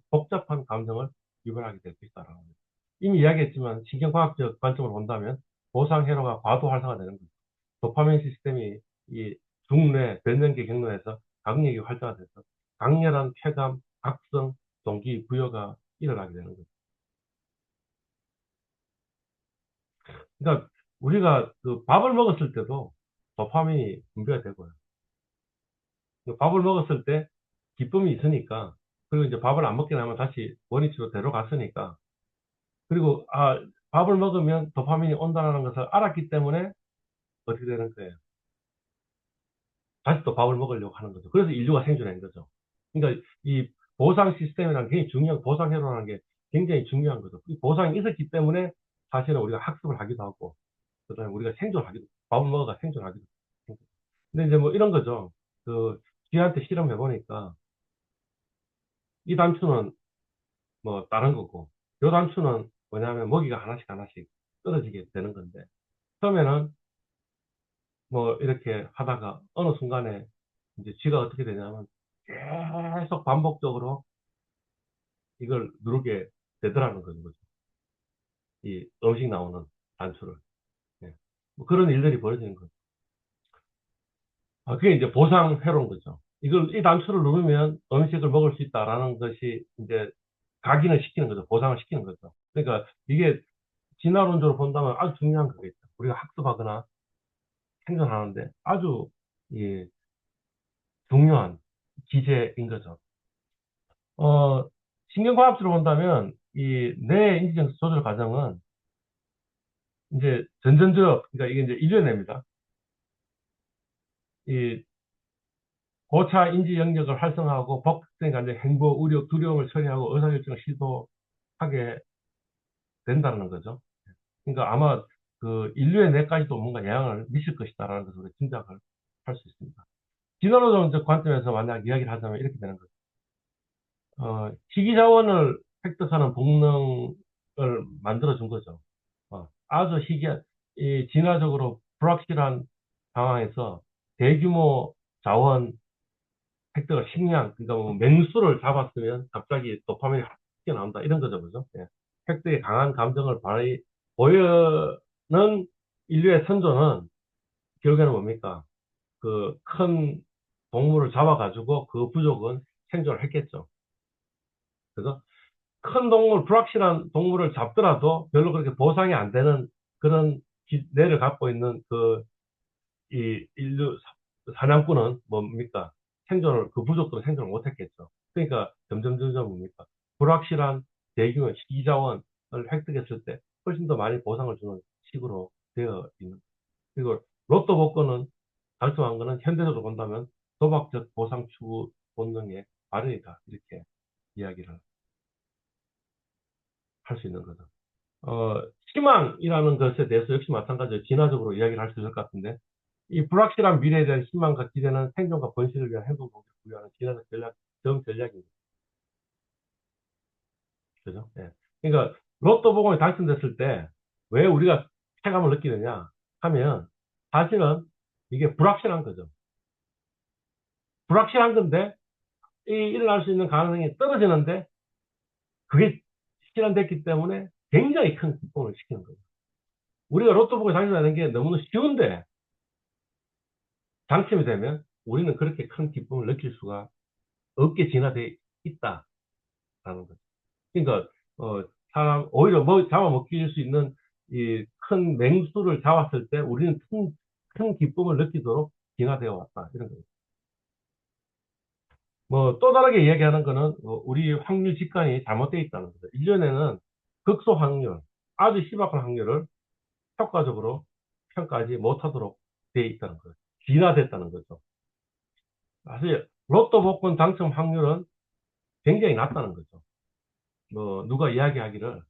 [SPEAKER 1] 복잡한 감정을 유발하게 될 수 있다라는 거죠. 이미 이야기했지만 신경과학적 관점으로 본다면 보상 회로가 과도 활성화되는 거죠. 도파민 시스템이 이 중뇌, 변연계 경로에서 강력이 활성화돼서 강렬한 쾌감, 각성, 동기 부여가 일어나게 되는 거죠. 그러니까 우리가 그 밥을 먹었을 때도 도파민이 분비가 되고요. 그 밥을 먹었을 때 기쁨이 있으니까, 그리고 이제 밥을 안 먹게 되면 다시 원위치로 데려갔으니까, 그리고 밥을 먹으면 도파민이 온다는 것을 알았기 때문에 어떻게 되는 거예요? 다시 또 밥을 먹으려고 하는 거죠. 그래서 인류가 생존한 거죠. 그러니까 이 보상 시스템이라는 게 굉장히 중요한, 보상 회로라는 게 굉장히 중요한 거죠. 이 보상이 있었기 때문에 사실은 우리가 학습을 하기도 하고, 그다음에 우리가 생존하기도, 밥을 먹어가 생존하기도 하고. 근데 이제 뭐 이런 거죠. 그, 쥐한테 실험해 보니까 이 단추는 뭐 다른 거고, 요 단추는 뭐냐면 먹이가 하나씩 하나씩 떨어지게 되는 건데, 처음에는 뭐 이렇게 하다가 어느 순간에 이제 쥐가 어떻게 되냐면 계속 반복적으로 이걸 누르게 되더라는 거죠. 이 음식 나오는 단추를. 예. 뭐 그런 일들이 벌어지는 거죠. 그게 이제 보상회로인 거죠. 이 단추를 누르면 음식을 먹을 수 있다라는 것이 이제 각인을 시키는 거죠. 보상을 시키는 거죠. 그러니까 이게 진화론적으로 본다면 아주 중요한 거겠죠. 우리가 학습하거나 생존하는데 아주 예, 중요한 기제인 거죠. 신경과학적으로 본다면 이 뇌 인지정서 조절 과정은 이제 전전적, 그러니까 이게 이제 이전입니다. 이 고차 인지 영역을 활성화하고 복합된 이제 행보, 우려, 두려움을 처리하고 의사결정을 시도하게 된다는 거죠. 그러니까 아마 그 인류의 뇌까지도 뭔가 영향을 미칠 것이다라는 것을 우리가 짐작을 할 수 있습니다. 진화론적 관점에서 만약 이야기를 하자면 이렇게 되는 거죠. 희귀 자원을 획득하는 본능을 만들어준 거죠. 아주 희귀한, 이 진화적으로 불확실한 상황에서 대규모 자원 획득을 식량, 그러니까 뭐 맹수를 잡았으면 갑자기 도파민이 확 튀어나온다. 이런 거죠, 그죠? 예. 획득에 강한 감정을 보여는 인류의 선조는 결국에는 뭡니까? 그 큰 동물을 잡아가지고 그 부족은 생존을 했겠죠. 그래서 큰 동물, 불확실한 동물을 잡더라도 별로 그렇게 보상이 안 되는 그런 뇌를 갖고 있는 이 인류 사냥꾼은 뭡니까? 그 부족들은 생존을 못 했겠죠. 그러니까 점점 뭡니까? 불확실한 대규모 희귀자원을 획득했을 때 훨씬 더 많이 보상을 주는 식으로 되어 있는. 그리고 로또 복권은 달성한 거는 현대적으로 본다면 도박적 보상 추구 본능의 발현이다. 이렇게 이야기를 할 수 있는 거죠. 희망이라는 것에 대해서 역시 마찬가지로 진화적으로 이야기를 할 수 있을 것 같은데, 이 불확실한 미래에 대한 희망과 기대는 생존과 번식을 위한 행동 동기를 부여하는 진화적 전략입니다. 그죠? 예. 그러니까, 로또 복권이 당첨됐을 때, 왜 우리가 쾌감을 느끼느냐 하면, 사실은 이게 불확실한 거죠. 불확실한 건데, 일어날 수 있는 가능성이 떨어지는데, 그게 실현됐기 때문에 굉장히 큰 기쁨을 시키는 거죠. 우리가 로또 복권이 당첨되는 게 너무나 쉬운데, 당첨이 되면 우리는 그렇게 큰 기쁨을 느낄 수가 없게 진화되어 있다라는 거죠. 그러니까 오히려 잡아먹힐 수 있는 이 큰 맹수를 잡았을 때 우리는 큰 기쁨을 느끼도록 진화되어 왔다 이런 거죠. 뭐 또 다르게 이야기하는 거는 우리 확률 직관이 잘못되어 있다는 거죠. 1년에는 극소 확률, 아주 희박한 확률을 효과적으로 평가하지 못하도록 되어 있다는 거죠. 진화됐다는 거죠. 사실 로또 복권 당첨 확률은 굉장히 낮다는 거죠. 뭐 누가 이야기하기를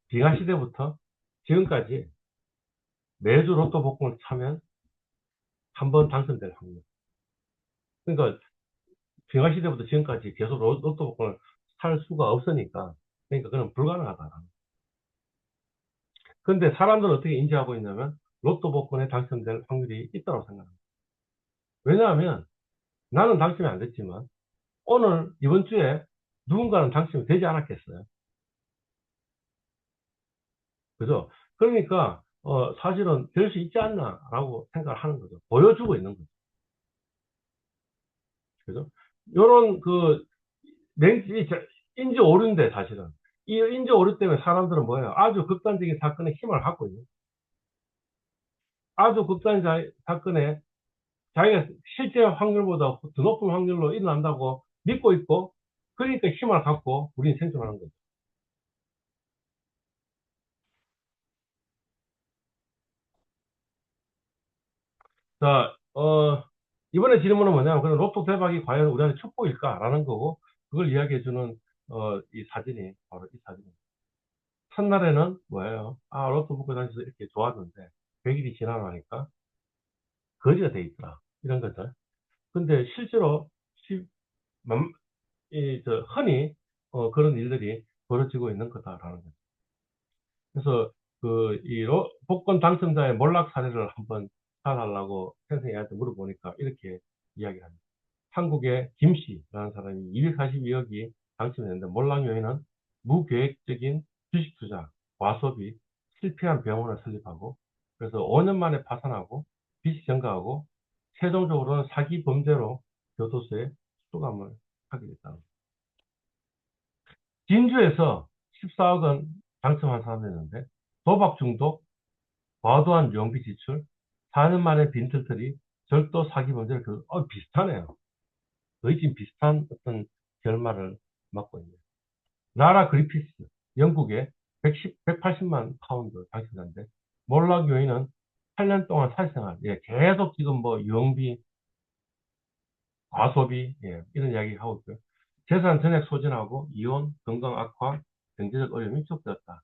[SPEAKER 1] 빙하 시대부터 지금까지 매주 로또 복권을 차면 한 번 당첨될 확률. 그러니까 빙하 시대부터 지금까지 계속 로또 복권을 살 수가 없으니까, 그러니까 그건 불가능하다. 그런데 사람들은 어떻게 인지하고 있냐면 로또 복권에 당첨될 확률이 있다고 생각합니다. 왜냐하면 나는 당첨이 안 됐지만 오늘 이번 주에 누군가는 당첨이 되지 않았겠어요. 그죠? 그러니까 사실은 될 수 있지 않나라고 생각을 하는 거죠. 보여주고 있는 거죠. 그죠? 요런 인지 오류인데 사실은. 이 인지 오류 때문에 사람들은 뭐예요? 아주 극단적인 사건에 힘을 갖고 있는. 아주 극단적인 사건에 자기가 실제 확률보다 더 높은 확률로 일어난다고 믿고 있고, 그러니까 힘을 갖고 우리는 생존하는 거죠. 자, 이번에 질문은 뭐냐면, 그럼 로또 대박이 과연 우리한테 축복일까라는 거고, 그걸 이야기해주는, 이 사진이, 바로 이 사진입니다. 첫날에는 뭐예요? 아, 로또 복권 다니서 이렇게 좋았는데, 100일이 지나고 나니까 거지가 돼 있더라. 이런 거죠. 근데 실제로, 시- 맘- 흔히, 그런 일들이 벌어지고 있는 거다라는 거죠. 그래서, 복권 당첨자의 몰락 사례를 한번 찾아달라고 선생님한테 물어보니까 이렇게 이야기를 합니다. 한국의 김 씨라는 사람이 242억이 당첨됐는데 몰락 요인은 무계획적인 주식 투자, 과소비, 실패한 병원을 설립하고 그래서 5년 만에 파산하고 빚이 증가하고 최종적으로는 사기 범죄로 교도소에 수감을 하게 됐다. 진주에서 14억 원 당첨한 사람이었는데 도박 중독, 과도한 유용비 지출, 4년 만에 빈털터리, 절도 사기 범죄를 비슷하네요. 거의 지금 비슷한 어떤 결말을 맞고 있네요. 라라 그리피스, 영국의 180만 파운드 당첨자인데, 몰락 요인은 8년 동안 사회생활, 예, 계속 지금 뭐 유흥비, 과소비, 예, 이런 이야기 하고 있고요. 재산 전액 소진하고 이혼, 건강 악화, 경제적 어려움이 지속되었다.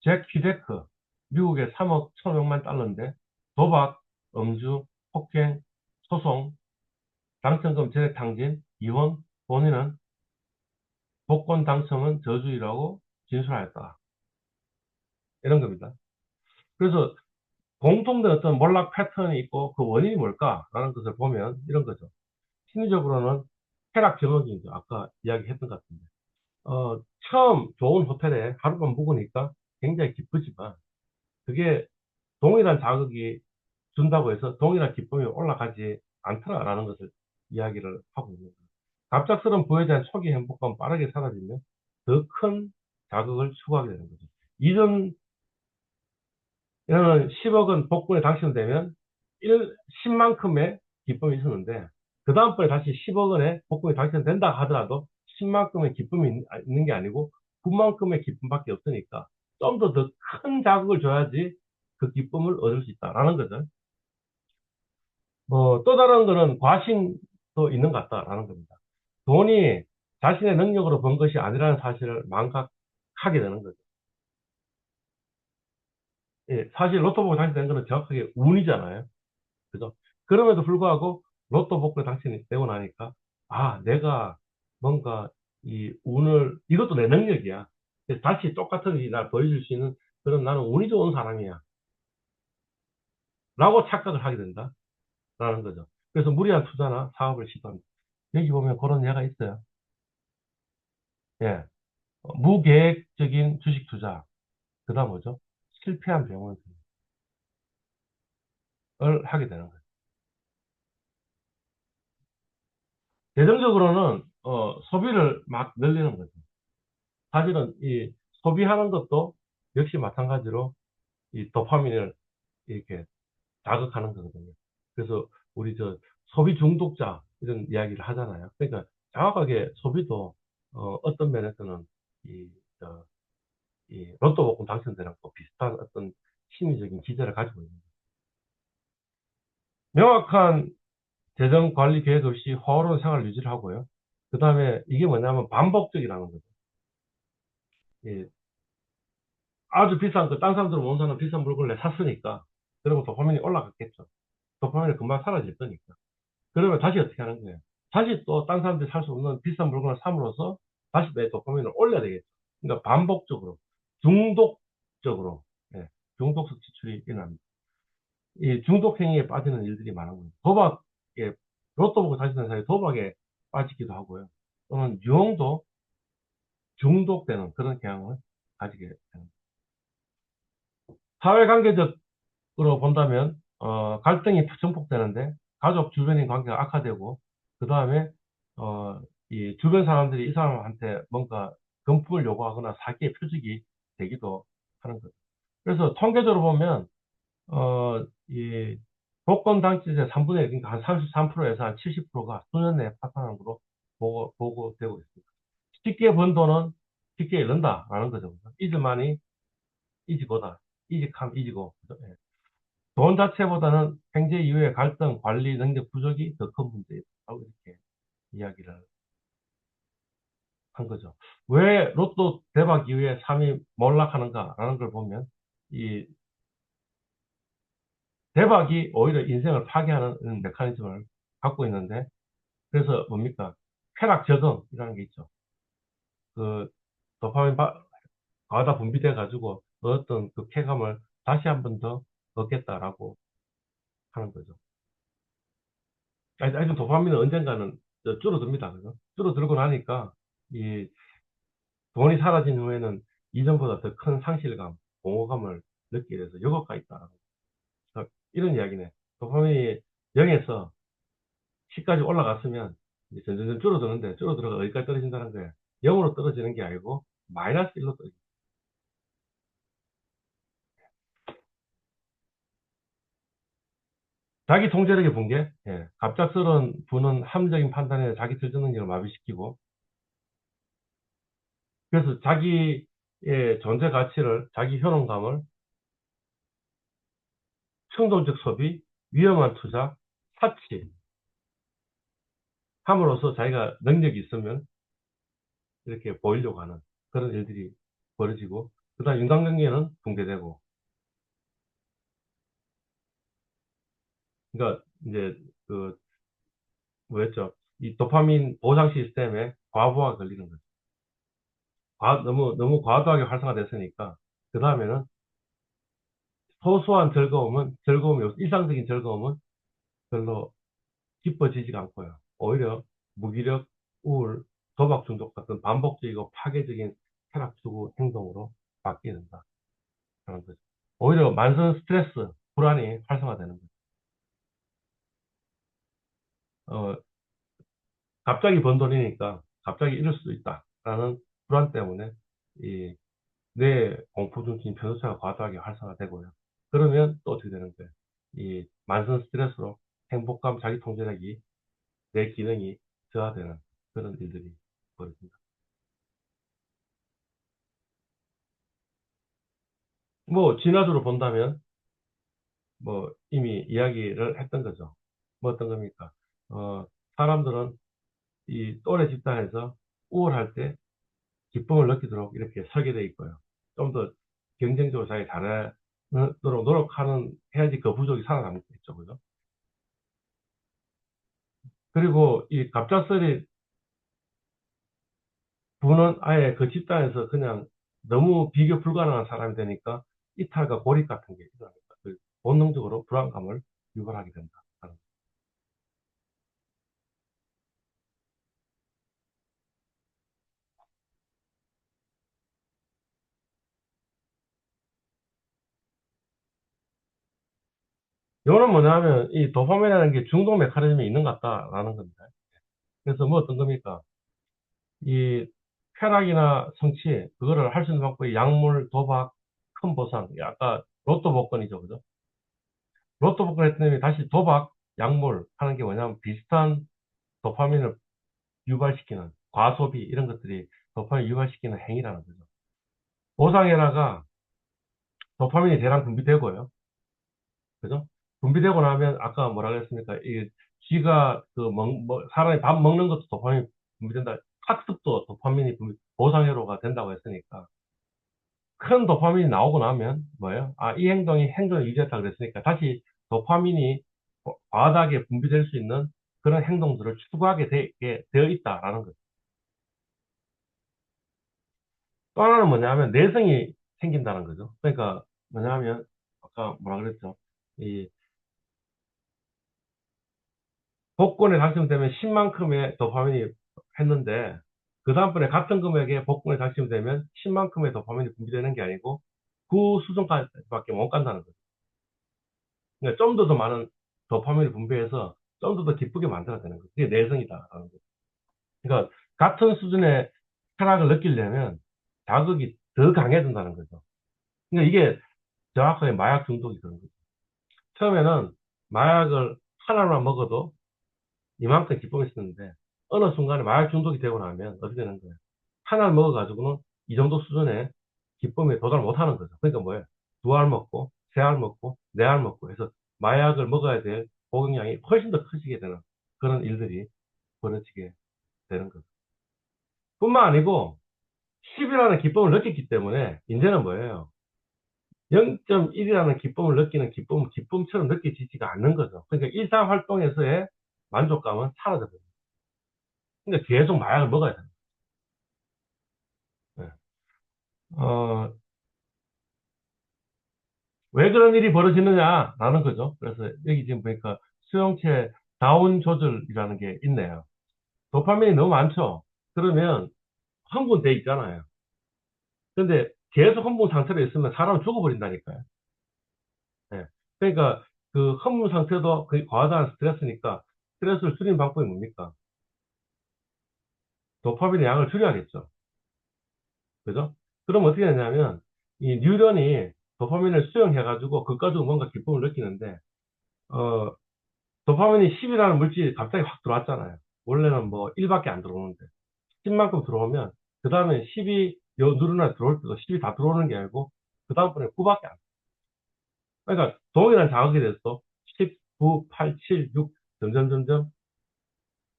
[SPEAKER 1] 잭 퀴데크, 미국의 3억 1,500만 달러인데, 도박, 음주, 폭행, 소송, 당첨금 전액 탕진, 이혼, 본인은 복권 당첨은 저주이라고 진술하였다. 이런 겁니다. 그래서 공통된 어떤 몰락 패턴이 있고 그 원인이 뭘까라는 것을 보면 이런 거죠. 심리적으로는 쾌락 경험이죠. 아까 이야기했던 것 같은데. 처음 좋은 호텔에 하룻밤 묵으니까 굉장히 기쁘지만 그게 동일한 자극이 준다고 해서 동일한 기쁨이 올라가지 않더라라는 것을 이야기를 하고 있는 거예요. 갑작스러운 부에 대한 초기 행복감은 빠르게 사라지면 더 큰 자극을 추구하게 되는 거죠. 이전 이는 10억은 복권에 당첨되면 10만큼의 기쁨이 있었는데, 그 다음번에 다시 10억 원에 복권이 당첨된다 하더라도 10만큼의 기쁨이 있는 게 아니고 9만큼의 기쁨밖에 없으니까 좀 더 큰 자극을 줘야지 그 기쁨을 얻을 수 있다라는 거죠. 뭐, 또 다른 거는 과신도 있는 것 같다라는 겁니다. 돈이 자신의 능력으로 번 것이 아니라는 사실을 망각하게 되는 거죠. 예, 사실 로또 복권이 당첨된 거는 정확하게 운이잖아요. 그죠? 그럼에도 불구하고 로또 복권에 당첨이 되고 나니까 아, 내가 뭔가 이 운을 이것도 내 능력이야. 그래서 다시 똑같은 일이 날 보여줄 수 있는 그런 나는 운이 좋은 사람이야. 라고 착각을 하게 된다라는 거죠. 그래서 무리한 투자나 사업을 시도합니다. 여기 보면 그런 예가 있어요. 예. 무계획적인 주식 투자. 그다음 뭐죠? 실패한 병원을 하게 되는 거예요. 재정적으로는 소비를 막 늘리는 거죠. 사실은 이 소비하는 것도 역시 마찬가지로 이 도파민을 이렇게 자극하는 거거든요. 그래서 우리 소비 중독자 이런 이야기를 하잖아요. 그러니까 정확하게 소비도 떤 면에서는 이, 저, 이 로또 복권 당첨되는 거 비슷한 어떤 심리적인 기제를 가지고 있는 거예요. 명확한 재정 관리 계획 없이 호화로운 생활 유지를 하고요. 그 다음에 이게 뭐냐면 반복적이라는 거죠. 예, 아주 비싼 딴 사람들은 못 사는 비싼 물건을 샀으니까 그러면 도파민이 올라갔겠죠. 도파민이 금방 사라질 거니까. 그러면 다시 어떻게 하는 거예요? 다시 또 딴 사람들이 살 수 없는 비싼 물건을 삼으로써 다시 내 도파민을 올려야 되겠죠. 그러니까 반복적으로, 중독적으로, 예, 중독성 지출이 일어납니다. 이 중독 행위에 빠지는 일들이 많은 거예요. 도박에, 로또 보고 다시 는 사람이 도박에 빠지기도 하고요. 또는 유흥도 중독되는 그런 경향을 가지게 됩니다. 사회관계적 본다면, 갈등이 증폭되는데, 가족 주변인 관계가 악화되고, 그 다음에, 어, 이 주변 사람들이 이 사람한테 뭔가 금품을 요구하거나 사기의 표적이 되기도 하는 거죠. 그래서 통계적으로 보면, 이 복권 당첨자 3분의 1, 그러니까 한 33%에서 한 70%가 수년 내에 파산하는 걸로 보고되고 있습니다. 쉽게 번 돈은 쉽게 잃는다라는 거죠. 잊을만이 잊이고다. 이직하면 이지고. 그죠? 예. 돈 자체보다는 생제 이후의 갈등, 관리 능력 부족이 더 큰 문제라고 이렇게 이야기를 한 거죠. 왜 로또 대박 이후에 삶이 몰락하는가라는 걸 보면 이 대박이 오히려 인생을 파괴하는 메커니즘을 갖고 있는데 그래서 뭡니까? 쾌락 적응이라는 게 있죠. 그 도파민 과다 분비돼 가지고 얻었던 그 쾌감을 다시 한 번 더 얻겠다라고 하는 거죠. 하여튼 도파민은 언젠가는 줄어듭니다. 그죠? 줄어들고 나니까 이 돈이 사라진 후에는 이전보다 더 큰 상실감, 공허감을 느끼게 돼서 여과가 있다. 이런 이야기네. 도파민이 0에서 10까지 올라갔으면 이제 점점 줄어드는데 줄어들어가 어디까지 떨어진다는 거예요. 0으로 떨어지는 게 아니고 마이너스 1로 떨어져. 자기 통제력의 붕괴, 예. 갑작스러운 부는 합리적인 판단에 자기 결정 능력을 마비시키고, 그래서 자기의 존재 가치를, 자기 효능감을 충동적 소비, 위험한 투자, 사치, 함으로써 자기가 능력이 있으면 이렇게 보이려고 하는 그런 일들이 벌어지고, 그 다음 인간관계는 붕괴되고, 그러니까 이제 그 뭐였죠? 이 도파민 보상 시스템에 과부하가 걸리는 거죠. 너무 과도하게 활성화됐으니까, 그 다음에는 소소한 즐거움이, 일상적인 즐거움은 별로 기뻐지지가 않고요. 오히려 무기력, 우울, 도박 중독 같은 반복적이고 파괴적인 쾌락 추구 행동으로 바뀌는다. 하는 거죠. 오히려 만성 스트레스, 불안이 활성화되는 거죠. 어, 갑자기 번 돈이니까 갑자기 잃을 수도 있다라는 불안 때문에 이 뇌 공포중심 변호차가 과도하게 활성화되고요. 그러면 또 어떻게 되는 거예요? 이 만성 스트레스로 행복감, 자기 통제력이 내 기능이 저하되는 그런 일들이 벌어집니다. 뭐 진화적으로 본다면 뭐 이미 이야기를 했던 거죠. 뭐 어떤 겁니까? 어, 사람들은 이 또래 집단에서 우월할 때 기쁨을 느끼도록 이렇게 설계되어 있고요. 좀 더 경쟁적으로 자기 잘하도록 노력하는 해야지 그 부족이 살아남겠죠, 그죠? 그리고 이 갑작스레 부는 아예 그 집단에서 그냥 너무 비교 불가능한 사람이 되니까 이탈과 고립 같은 게 일어납니다. 그 본능적으로 불안감을 유발하게 된다. 이거는 뭐냐면 이 도파민이라는 게 중독 메커니즘이 있는 것 같다라는 겁니다. 그래서 뭐 어떤 겁니까? 이 쾌락이나 성취 그거를 할 수 있는 방법이 약물, 도박, 큰 보상. 아까 로또 복권이죠, 그죠? 로또 복권 했더니 다시 도박, 약물 하는 게 뭐냐면 비슷한 도파민을 유발시키는 과소비 이런 것들이 도파민을 유발시키는 행위라는 거죠. 보상에다가 도파민이 대량 분비되고요. 그죠? 분비되고 나면 아까 뭐라 그랬습니까? 이 쥐가 사람이 밥 먹는 것도 도파민이 분비된다. 학습도 도파민이 보상회로가 된다고 했으니까 큰 도파민이 나오고 나면 뭐예요? 아, 이 행동을 유지했다 그랬으니까 다시 도파민이 과다하게 분비될 수 있는 그런 행동들을 추구하게 되어 있다라는 거죠. 또 하나는 뭐냐면 내성이 생긴다는 거죠. 그러니까 뭐냐면 아까 뭐라 그랬죠? 이 복권에 당첨되면 10만큼의 도파민이 했는데 그 다음번에 같은 금액의 복권에 당첨되면 10만큼의 도파민이 분비되는 게 아니고 그 수준까지밖에 못 간다는 거죠. 그러니까 좀 더 많은 도파민을 분비해서 좀 더 기쁘게 만들어야 되는 거죠. 그게 내성이다. 그러니까 같은 수준의 쾌락을 느끼려면 자극이 더 강해진다는 거죠. 그러니까 이게 정확하게 마약 중독이 그런 거죠. 처음에는 마약을 하나만 먹어도 이만큼 기쁨이 있었는데 어느 순간에 마약 중독이 되고 나면 어떻게 되는 거예요? 하나를 먹어가지고는 이 정도 수준의 기쁨에 도달 못하는 거죠. 그러니까 뭐예요? 두 알 먹고 세 알 먹고 네 알 먹고 해서 마약을 먹어야 될 복용량이 훨씬 더 커지게 되는 그런 일들이 벌어지게 되는 거죠. 뿐만 아니고 10이라는 기쁨을 느꼈기 때문에 이제는 뭐예요? 0.1이라는 기쁨을 느끼는 기쁨은 기쁨처럼 느껴지지가 않는 거죠. 그러니까 일상활동에서의 만족감은 사라져버려요. 그러니까 계속 마약을 먹어야 돼요. 네. 어, 왜 그런 일이 벌어지느냐라는 거죠. 그래서 여기 지금 보니까 수용체 다운 조절이라는 게 있네요. 도파민이 너무 많죠. 그러면 흥분돼 있잖아요. 근데 계속 흥분 상태로 있으면 사람은 죽어버린다니까요. 네. 그러니까 그 흥분 상태도 거의 과다한 스트레스니까 스트레스를 줄이는 방법이 뭡니까? 도파민의 양을 줄여야겠죠. 그죠? 그럼 어떻게 되냐면 이 뉴런이 도파민을 수용해가지고 그거 가지고 뭔가 기쁨을 느끼는데 어, 도파민이 10이라는 물질이 갑자기 확 들어왔잖아요. 원래는 뭐 1밖에 안 들어오는데 10만큼 들어오면 그 다음에 10이 요 누르나 들어올 때도 10이 다 들어오는 게 아니고 그 다음번에 9밖에 안. 그러니까 동일한 자극이 돼서 10, 9, 8, 7, 6 점점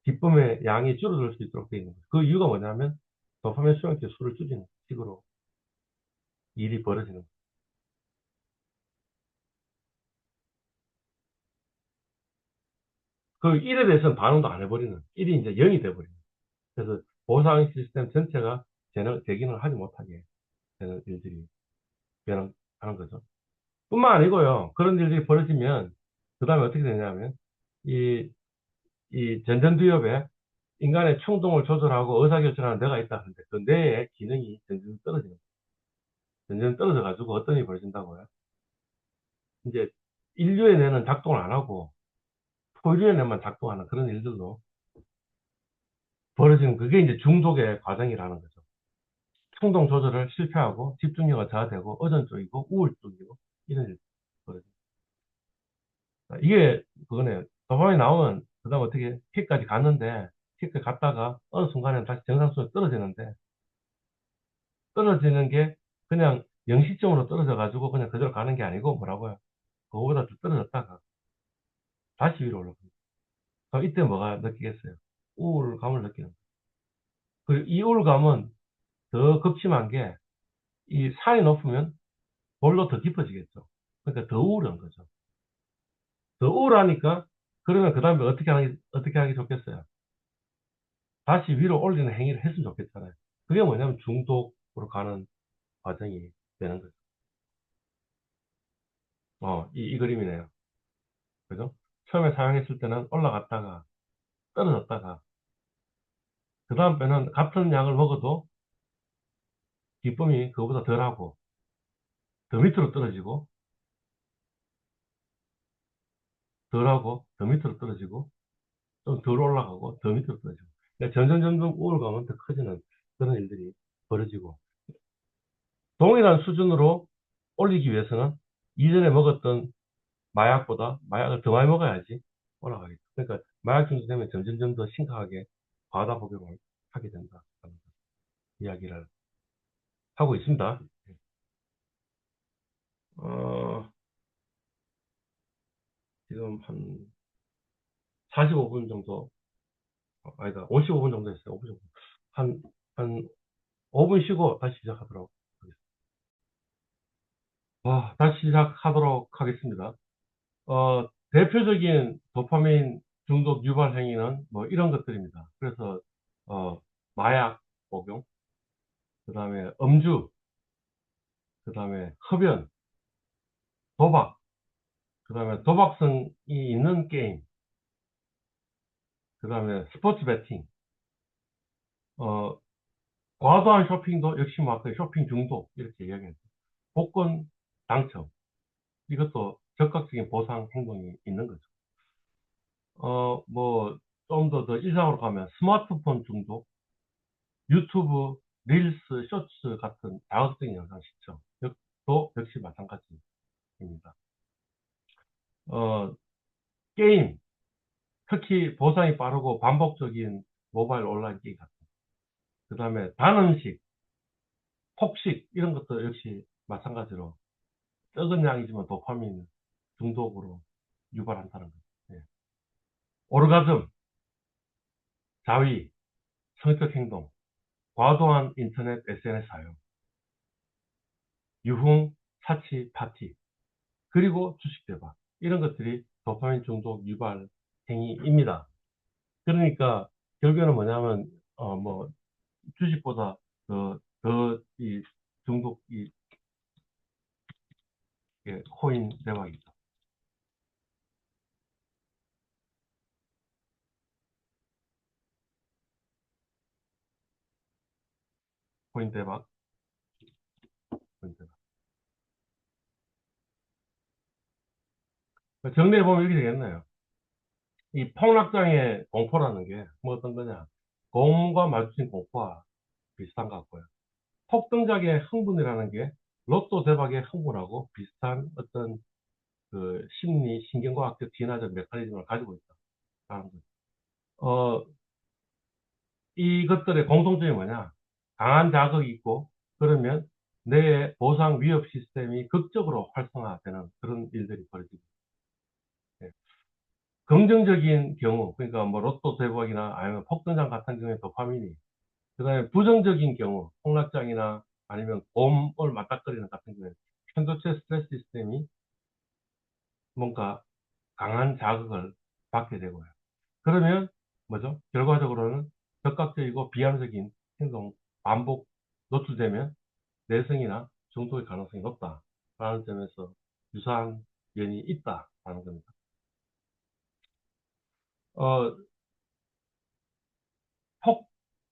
[SPEAKER 1] 기쁨의 양이 줄어들 수 있도록 되어 있는 거예요. 그 이유가 뭐냐면 도파민 수용체 수를 줄이는 식으로 일이 벌어지는 거예요. 그 1에 대해서는 반응도 안 해버리는 1이 이제 0이 돼버리는 거예요. 그래서 보상 시스템 전체가 재기능을 하지 못하게 되는 일들이 변하는 거죠. 뿐만 아니고요. 그런 일들이 벌어지면 그 다음에 어떻게 되냐면 이, 이 전전두엽에 인간의 충동을 조절하고 의사결정하는 뇌가 있다 하는데 그 뇌의 기능이 점점 떨어지는 거예요. 점점 떨어져 가지고 어떤 일이 벌어진다고요? 이제 인류의 뇌는 작동을 안 하고 포유류의 뇌만 작동하는 그런 일들로 벌어지는 그게 이제 중독의 과정이라는 거죠. 충동 조절을 실패하고 집중력을 저하되고 의존적이고 우울적이고 이런 일이 벌어져요. 이게 그거네요. 도파민이 나오면 그다음 어떻게 킥까지 갔는데 킥을 갔다가 어느 순간에 다시 정상수준으로 떨어지는데 떨어지는 게 그냥 영시점으로 떨어져 가지고 그냥 그대로 가는 게 아니고 뭐라고요? 그거보다 더 떨어졌다가 다시 위로 올라갑니다. 그럼 이때 뭐가 느끼겠어요? 우울감을 느끼는 거예요. 그리고 이 우울감은 더 극심한 게 이 산이 높으면 볼로 더 깊어지겠죠. 그러니까 더 우울한 거죠. 더 우울하니까 그러면 그 다음에 어떻게 하기 좋겠어요? 다시 위로 올리는 행위를 했으면 좋겠잖아요. 그게 뭐냐면 중독으로 가는 과정이 되는 거죠. 이 그림이네요. 그죠? 처음에 사용했을 때는 올라갔다가 떨어졌다가 그 다음에는 같은 약을 먹어도 기쁨이 그거보다 덜하고 더 밑으로 떨어지고 덜하고 더 밑으로 떨어지고 좀 덜 올라가고 더 밑으로 떨어지고 그러니까 점점 우울감은 더 커지는 그런 일들이 벌어지고 동일한 수준으로 올리기 위해서는 이전에 먹었던 마약보다 마약을 더 많이 먹어야지 올라가겠죠. 그러니까 마약 중독되면 점점 더 심각하게 과다 복용을 하게 된다. 이야기를 하고 있습니다. 어, 지금 한 45분 정도, 아니다, 55분 정도 했어요. 5분 정도. 한 5분 쉬고 다시 시작하도록 하겠습니다. 다시 시작하도록 하겠습니다. 대표적인 도파민 중독 유발 행위는 뭐 이런 것들입니다. 그래서, 어, 마약 복용, 그 다음에 음주, 그 다음에 흡연, 도박, 그 다음에 도박성이 있는 게임, 그 다음에 스포츠 베팅, 어, 과도한 쇼핑도 역시 뭐 아까 쇼핑 중독, 이렇게 이야기했죠. 복권 당첨, 이것도 적극적인 보상 행동이 있는 거죠. 뭐, 좀 더 일상으로 가면 스마트폰 중독, 유튜브, 릴스, 쇼츠 같은 자극적인 영상 시청, 도 역시 마찬가지입니다. 어, 게임, 특히 보상이 빠르고 반복적인 모바일 온라인 게임 같은, 그 다음에 단음식, 폭식, 이런 것도 역시 마찬가지로 적은 양이지만 도파민 중독으로 유발한다는 거죠. 예. 오르가즘, 자위, 성적 행동, 과도한 인터넷 SNS 사용, 유흥, 사치, 파티, 그리고 주식 대박. 이런 것들이 도파민 중독 유발 행위입니다. 그러니까 결국에는 뭐냐면 뭐 주식보다 이 중독이 코인 대박이죠. 코인 대박, 코인 대박. 정리해 보면 이렇게 되겠네요. 이 폭락장의 공포라는 게 뭐 어떤 거냐? 공과 마주친 공포와 비슷한 것 같고요. 폭등작의 흥분이라는 게 로또 대박의 흥분하고 비슷한 어떤 그 심리, 신경과학적 진화적 메커니즘을 가지고 있다는 거죠. 어, 이것들의 공통점이 뭐냐? 강한 자극이 있고, 그러면 뇌의 보상 위협 시스템이 극적으로 활성화되는 그런 일들이 벌어집니다. 예. 긍정적인 경우, 그러니까 뭐 로또 대박이나 아니면 폭등장 같은 경우에 도파민이, 그 다음에 부정적인 경우, 폭락장이나 아니면 곰을 맞닥뜨리는 같은 경우에 편도체 스트레스 시스템이 뭔가 강한 자극을 받게 되고요. 그러면 뭐죠? 결과적으로는 적극적이고 비합리적인 행동, 반복 노출되면 내성이나 중독의 가능성이 높다라는 점에서 유사한 면이 있다라는 겁니다. 어,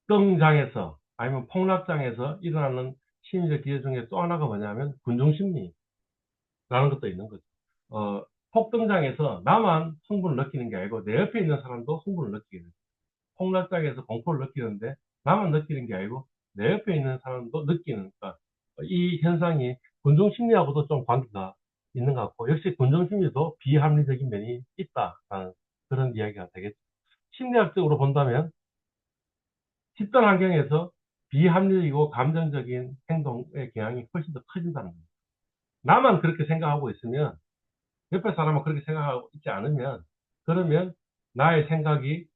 [SPEAKER 1] 폭등장에서 아니면 폭락장에서 일어나는 심리적 기제 중에 또 하나가 뭐냐면 군중심리라는 것도 있는 거죠. 폭등장에서 나만 흥분을 느끼는 게 아니고 내 옆에 있는 사람도 흥분을 느끼게 돼요. 폭락장에서 공포를 느끼는데 나만 느끼는 게 아니고 내 옆에 있는 사람도 느끼는, 그러니까 이 현상이 군중심리하고도 좀 관계가 있는 것 같고, 역시 군중심리도 비합리적인 면이 있다라는 그런 이야기가 되겠죠. 심리학적으로 본다면 집단 환경에서 비합리적이고 감정적인 행동의 경향이 훨씬 더 커진다는 거예요. 나만 그렇게 생각하고 있으면, 옆에 사람은 그렇게 생각하고 있지 않으면, 그러면 나의 생각이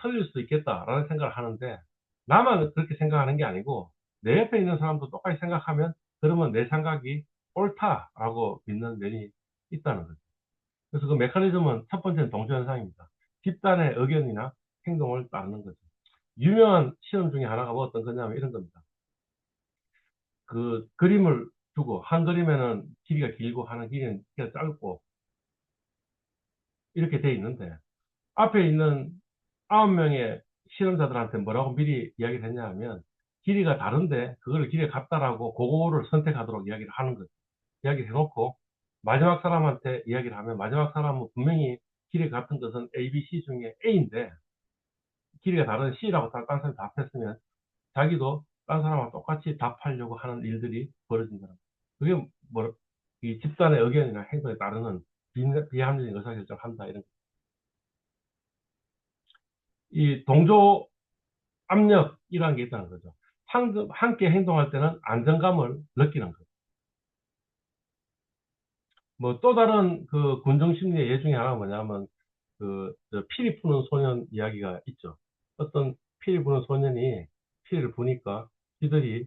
[SPEAKER 1] 틀릴 수도 있겠다라는 생각을 하는데, 나만 그렇게 생각하는 게 아니고 내 옆에 있는 사람도 똑같이 생각하면, 그러면 내 생각이 옳다라고 믿는 면이 있다는 거죠. 그래서 그 메커니즘은 첫 번째는 동조현상입니다. 집단의 의견이나 행동을 따르는 거죠. 유명한 실험 중에 하나가 뭐 어떤 거냐면 이런 겁니다. 그 그림을 두고 한 그림에는 길이가 길고 하는 길이는 길이가 짧고 이렇게 돼 있는데, 앞에 있는 9명의 실험자들한테 뭐라고 미리 이야기를 했냐 하면, 길이가 다른데 그걸 길이가 같다라고 그거를 선택하도록 이야기를 하는 거죠. 이야기를 해놓고 마지막 사람한테 이야기를 하면, 마지막 사람은 분명히 길이가 같은 것은 A, B, C 중에 A인데 길이가 다른 C라고 딴 사람이 답했으면 자기도 딴 사람하고 똑같이 답하려고 하는 일들이 벌어진다는 거예요. 그게 뭐, 이 집단의 의견이나 행동에 따르는 비합리적인 의사결정을 한다, 이런. 이 동조 압력이라는 게 있다는 거죠. 함께 행동할 때는 안정감을 느끼는 거죠. 뭐 또 다른 그 군중 심리의 예 중에 하나가 뭐냐면, 저 피리 부는 소년 이야기가 있죠. 어떤 피리 부는 소년이 피리를 부니까 지들이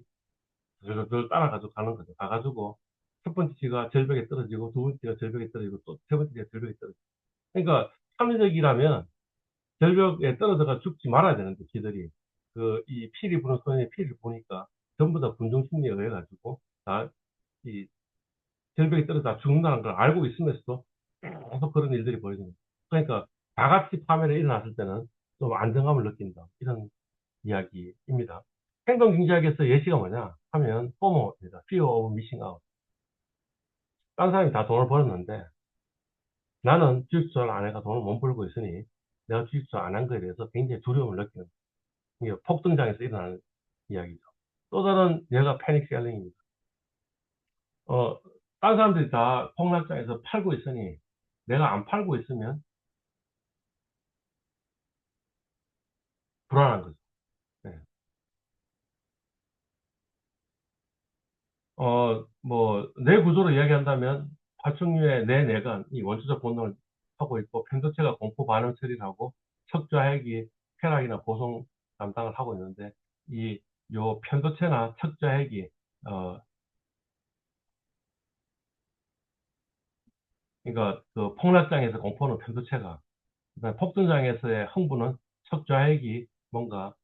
[SPEAKER 1] 저를 따라가지고 가는 거죠. 가가지고 첫 번째 지가 절벽에 떨어지고, 두 번째 지가 절벽에 떨어지고, 또 세 번째 지가 절벽에 떨어지고. 그러니까 합리적이라면 절벽에 떨어져가 죽지 말아야 되는데, 지들이 이 피리 부는 소년의 피리를 보니까 전부 다 군중 심리에 의해 가지고 다 이 절벽에 떨어져 죽는다는 걸 알고 있으면서도 계속 그런 일들이 벌어지는 거예요. 그러니까 다 같이 파멸이 일어났을 때는 좀 안정감을 느낀다, 이런 이야기입니다. 행동 경제학에서 예시가 뭐냐 하면 포모입니다. Fear of Missing Out. 딴 사람이 다 돈을 벌었는데 나는 주식투자를 안 해가 돈을 못 벌고 있으니 내가 주식투자 안 한 거에 대해서 굉장히 두려움을 느끼는 이게 폭등장에서 일어나는 이야기죠. 또 다른 얘가 패닉 셀링입니다. 어, 딴 사람들이 다 폭락장에서 팔고 있으니 내가 안 팔고 있으면 불안한 거죠. 네. 뇌 구조로 이야기한다면 파충류의 뇌내관이 원초적 본능을 하고 있고 편도체가 공포 반응 처리를 하고 척추하액이 쾌락이나 보송 담당을 하고 있는데 요 편도체나 척추하액이 어 그러니까 그 폭락장에서 공포는 편도체가 그다음에 폭등장에서의 흥분은 척추하액이 뭔가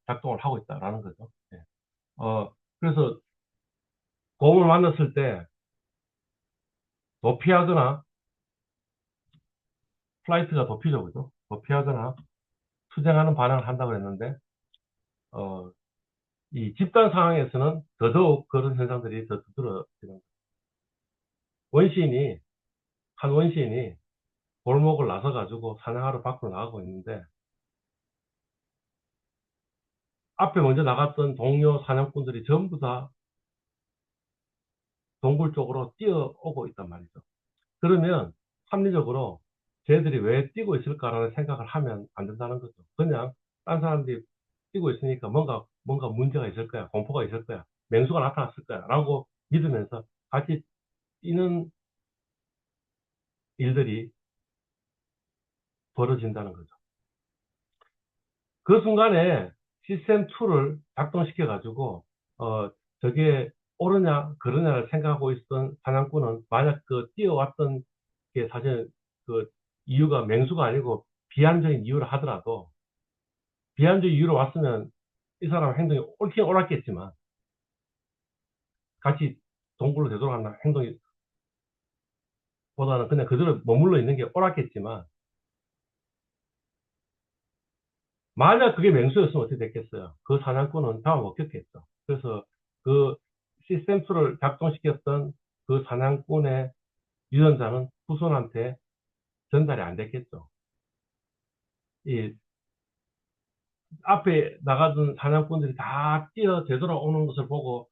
[SPEAKER 1] 작동을 하고 있다라는 거죠. 예. 그래서 곰을 만났을 때 도피하거나 플라이트가 도피죠, 그죠? 도피하거나 투쟁하는 반응을 한다고 했는데, 어, 이 집단 상황에서는 더더욱 그런 현상들이 더 두드러지는 원시인이, 한 원시인이 골목을 나서가지고 사냥하러 밖으로 나가고 있는데, 앞에 먼저 나갔던 동료 사냥꾼들이 전부 다 동굴 쪽으로 뛰어오고 있단 말이죠. 그러면 합리적으로 쟤들이 왜 뛰고 있을까라는 생각을 하면 안 된다는 거죠. 그냥 딴 사람들이 뛰고 있으니까 뭔가 문제가 있을 거야. 공포가 있을 거야. 맹수가 나타났을 거야. 라고 믿으면서 같이 뛰는 일들이 벌어진다는 거죠. 그 순간에 시스템 2를 작동시켜 가지고 저게 옳으냐 그러냐를 생각하고 있던 사냥꾼은 만약 그 뛰어왔던 게 사실 그 이유가 맹수가 아니고 비합리적인 이유를 하더라도 비합리적 이유로 왔으면 이 사람 행동이 옳긴 옳았겠지만 같이 동굴로 되돌아간다 행동이 보다는 그냥 그대로 머물러 있는 게 옳았겠지만 만약 그게 맹수였으면 어떻게 됐겠어요? 그 사냥꾼은 다음 없겠겠죠. 그래서 그 시스템 2를 작동시켰던 그 사냥꾼의 유전자는 후손한테 전달이 안 됐겠죠. 이 앞에 나가던 사냥꾼들이 다 뛰어 되돌아오는 것을 보고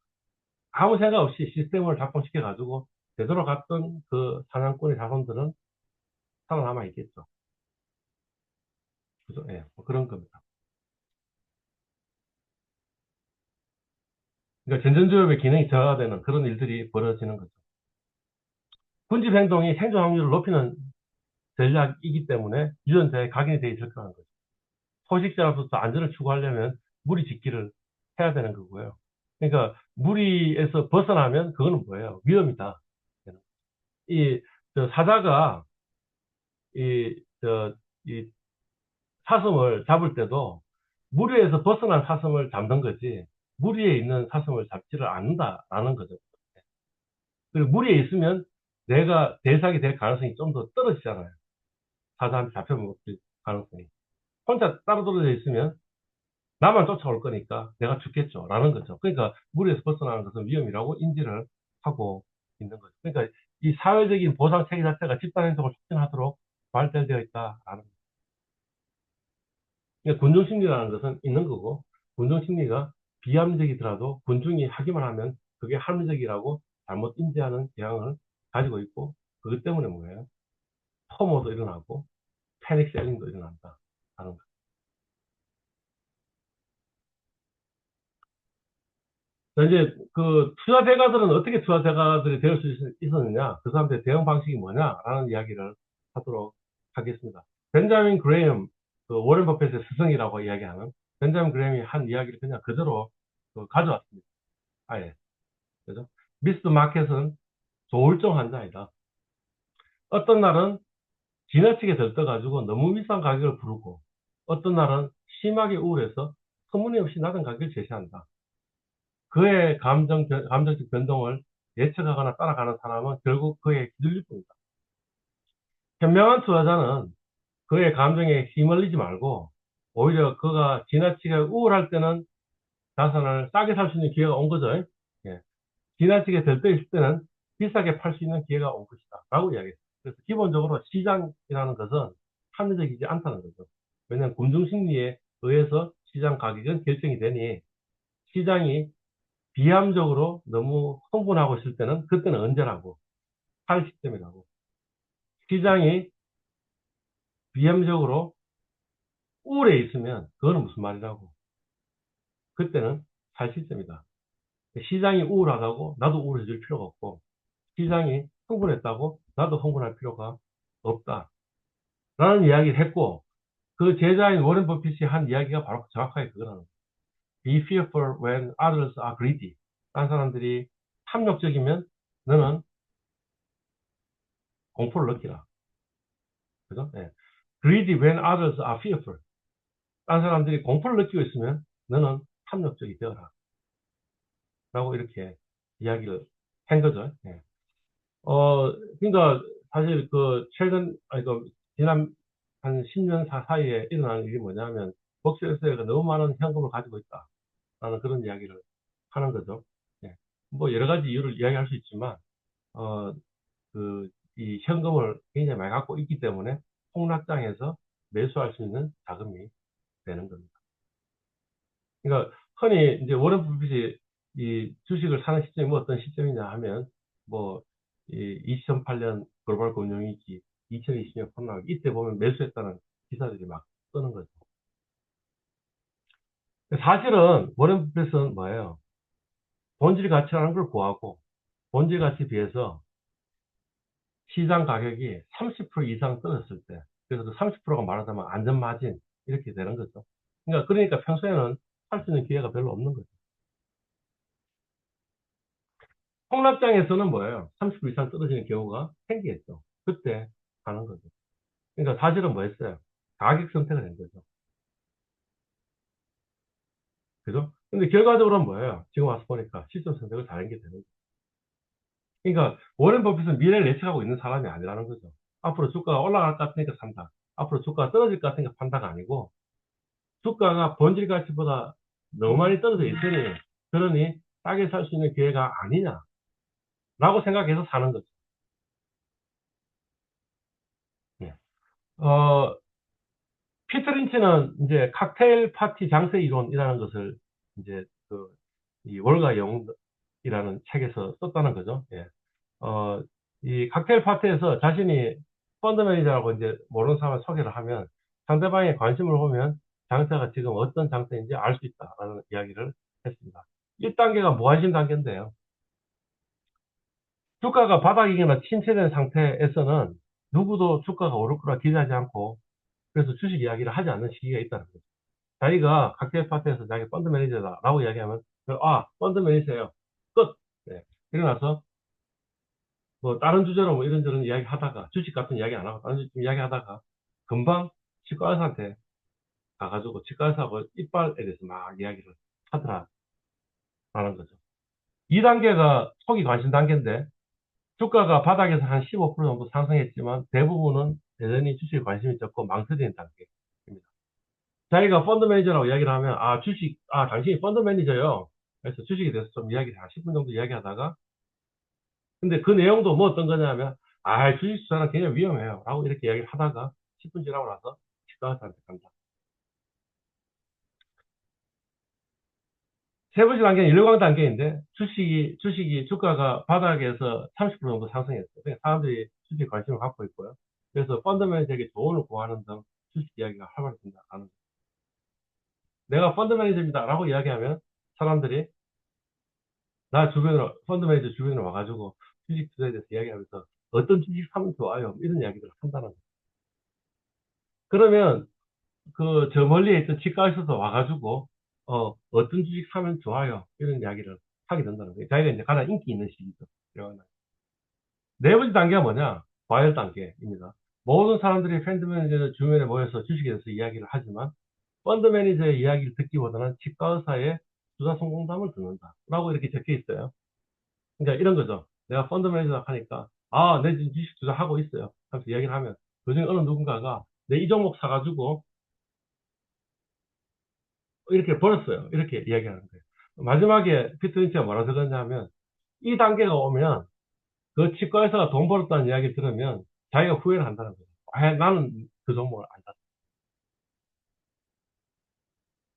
[SPEAKER 1] 아무 생각 없이 시스템을 작동시켜가지고 되돌아갔던 그 사냥꾼의 자손들은 살아남아 있겠죠. 그죠? 예, 뭐 그런 겁니다. 그러니까 전전조협의 기능이 저하되는 그런 일들이 벌어지는 거죠. 군집 행동이 생존 확률을 높이는 전략이기 때문에 유전자에 각인이 되어 있을 거라는 거죠. 포식자로서 안전을 추구하려면 무리 짓기를 해야 되는 거고요. 그러니까 무리에서 벗어나면 그거는 뭐예요? 위험이다. 이 사자가 이, 저, 이 사슴을 잡을 때도 무리에서 벗어난 사슴을 잡는 거지 무리에 있는 사슴을 잡지를 않는다라는 거죠. 그리고 무리에 있으면 내가 대상이 될 가능성이 좀 더 떨어지잖아요. 사자한테 잡혀먹을 가능성이. 혼자 따로 떨어져 있으면 나만 쫓아올 거니까 내가 죽겠죠. 라는 거죠. 그러니까 무리에서 벗어나는 것은 위험이라고 인지를 하고 있는 거죠. 그러니까 이 사회적인 보상 체계 자체가 집단 행동을 촉진하도록 발달되어 있다라는 거죠. 그러니까 군중 심리라는 것은 있는 거고, 군중 심리가 비합리적이더라도 군중이 하기만 하면 그게 합리적이라고 잘못 인지하는 경향을 가지고 있고, 그것 때문에 뭐예요? 포모도 일어나고, 패닉 셀링도 일어난다. 하는 이제 그 투자 대가들은 어떻게 투자 대가들이 될 수 있었느냐, 그 사람들의 대응 방식이 뭐냐라는 이야기를 하도록 하겠습니다. 벤자민 그레이엄, 그 워렌 버핏의 스승이라고 이야기하는 벤자민 그레이엄이 한 이야기를 그냥 그대로 가져왔습니다. 아예. 그죠? 미스터 마켓은 조울증 환자이다. 어떤 날은 지나치게 들떠가지고 너무 비싼 가격을 부르고, 어떤 날은 심하게 우울해서 터무니없이 낮은 가격을 제시한다. 그의 감정적 변동을 예측하거나 따라가는 사람은 결국 그에 휘둘릴 뿐이다. 현명한 투자자는 그의 감정에 휘말리지 말고 오히려 그가 지나치게 우울할 때는 자산을 싸게 살 수 있는 기회가 온 거죠. 예. 지나치게 들떠 있을 때는 비싸게 팔 수 있는 기회가 온 것이다. 라고 이야기했습니다. 그래서 기본적으로 시장이라는 것은 합리적이지 않다는 거죠. 왜냐하면 군중심리에 의해서 시장 가격은 결정이 되니 시장이 비합리적으로 너무 흥분하고 있을 때는 그때는 언제라고? 할 시점이라고. 시장이 비합리적으로 우울해 있으면 그거는 무슨 말이라고? 그때는 살 시점이다. 시장이 우울하다고 나도 우울해질 필요가 없고 시장이 흥분했다고 나도 흥분할 필요가 없다. 라는 이야기를 했고 그 제자인 워렌 버핏이 한 이야기가 바로 정확하게 그거라는 거예요. Be fearful when others are greedy. 다른 사람들이 탐욕적이면 너는 공포를 느끼라. 그죠? 예. Greedy when others are fearful. 다른 사람들이 공포를 느끼고 있으면 너는 탐욕적이 되어라. 라고 이렇게 이야기를 한 거죠. 예. 그러니까 사실 그 최근, 아니, 그 지난 한 10년 사이에 일어난 일이 뭐냐면 복수에서가 너무 많은 현금을 가지고 있다라는 그런 이야기를 하는 거죠. 예. 뭐 여러 가지 이유를 이야기할 수 있지만, 어, 이 현금을 굉장히 많이 갖고 있기 때문에 폭락장에서 매수할 수 있는 자금이 되는 겁니다. 그러니까 흔히 이제 워런 버핏이 이 주식을 사는 시점이 뭐 어떤 시점이냐 하면 뭐 이 2008년 글로벌 금융위기, 2020년 코로나 이때 보면 매수했다는 기사들이 막 뜨는 거죠. 사실은 워런 버핏은 뭐예요? 본질 가치라는 걸 구하고 본질 가치 비해서 시장 가격이 30% 이상 떨어졌을 때, 그래서 그 30%가 말하자면 안전 마진 이렇게 되는 거죠. 그러니까 평소에는 할 수 있는 기회가 별로 없는 거죠. 폭락장에서는 뭐예요? 30% 이상 떨어지는 경우가 생기겠죠. 그때 가는 거죠. 그러니까 사실은 뭐였어요? 가격 선택을 한 거죠. 그죠? 근데 결과적으로는 뭐예요? 지금 와서 보니까 시점 선택을 잘한 게 되는 거죠. 그러니까 워렌 버핏은 미래를 예측하고 있는 사람이 아니라는 거죠. 앞으로 주가가 올라갈 것 같으니까 산다. 앞으로 주가가 떨어질 것 같으니까 판다가 아니고 주가가 본질 가치보다 너무 많이 떨어져 있으니 그러니 싸게 살 수 있는 기회가 아니냐라고 생각해서 사는 거죠. 예. 어, 피터 린치는 이제 칵테일 파티 장세 이론이라는 것을 이제 이 월가 영이라는 책에서 썼다는 거죠. 예. 이 칵테일 파티에서 자신이 펀드 매니저라고 이제 모르는 사람을 소개를 하면 상대방의 관심을 보면 장세가 지금 어떤 장세인지 알 수 있다라는 이야기를 했습니다. 1단계가 무관심 단계인데요. 주가가 바닥이거나 침체된 상태에서는 누구도 주가가 오를 거라 기대하지 않고 그래서 주식 이야기를 하지 않는 시기가 있다는 거죠. 자기가 칵테일 파티에서 자기 펀드 매니저다라고 이야기하면 아 펀드 매니저예요. 끝. 네. 그리고 나서 뭐 다른 주제로 뭐 이런저런 이야기 하다가 주식 같은 이야기 안 하고 다른 주식 이야기 하다가 금방 치과 의사한테 가가지고 치과 의사하고 이빨에 대해서 막 이야기를 하더라라는 거죠. 2단계가 초기 관심 단계인데 주가가 바닥에서 한 15% 정도 상승했지만 대부분은 여전히 주식에 관심이 적고 망설이는 단계입니다. 자기가 펀드 매니저라고 이야기를 하면 당신이 펀드 매니저요. 그래서 주식에 대해서 좀 이야기를 한 10분 정도 이야기하다가 근데 그 내용도 뭐 어떤 거냐면 주식 투자는 굉장히 위험해요. 라고 이렇게 이야기를 하다가 10분 지나고 나서 치과의사한테 간다. 세 번째 단계는 일광 단계인데 주식이 주가가 바닥에서 30% 정도 상승했어요. 그러니까 사람들이 주식 관심을 갖고 있고요. 그래서 펀드 매니저에게 조언을 구하는 등 주식 이야기가 활발해진다. 내가 펀드 매니저입니다. 라고 이야기하면 사람들이 나 주변으로, 펀드 매니저 주변으로 와가지고 주식 투자에 대해서 이야기하면서 어떤 주식 사면 좋아요. 이런 이야기들을 한다는 거예요. 그러면 저 멀리에 있던 치과에서도 와가지고 어떤 주식 사면 좋아요. 이런 이야기를 하게 된다는 거예요. 자기가 이제 가장 인기 있는 시기죠. 네 번째 단계가 뭐냐? 과열 단계입니다. 모든 사람들이 펀드 매니저 주변에 모여서 주식에 대해서 이야기를 하지만 펀드 매니저의 이야기를 듣기보다는 치과 의사의 투자 성공담을 듣는다. 라고 이렇게 적혀 있어요. 그러니까 이런 거죠. 내가 펀드 매니저 하니까, 내 지금 주식 투자하고 있어요. 하면서 이야기를 하면, 그중에 어느 누군가가 내 이 종목 사가지고 이렇게 벌었어요. 이렇게 이야기하는 거예요. 마지막에 피터 린치가 뭐라 적었냐면, 이 단계가 오면 그 치과 의사가 돈 벌었다는 이야기 들으면 자기가 후회를 한다는 거죠. 아, 나는 그 종목을 안 샀다.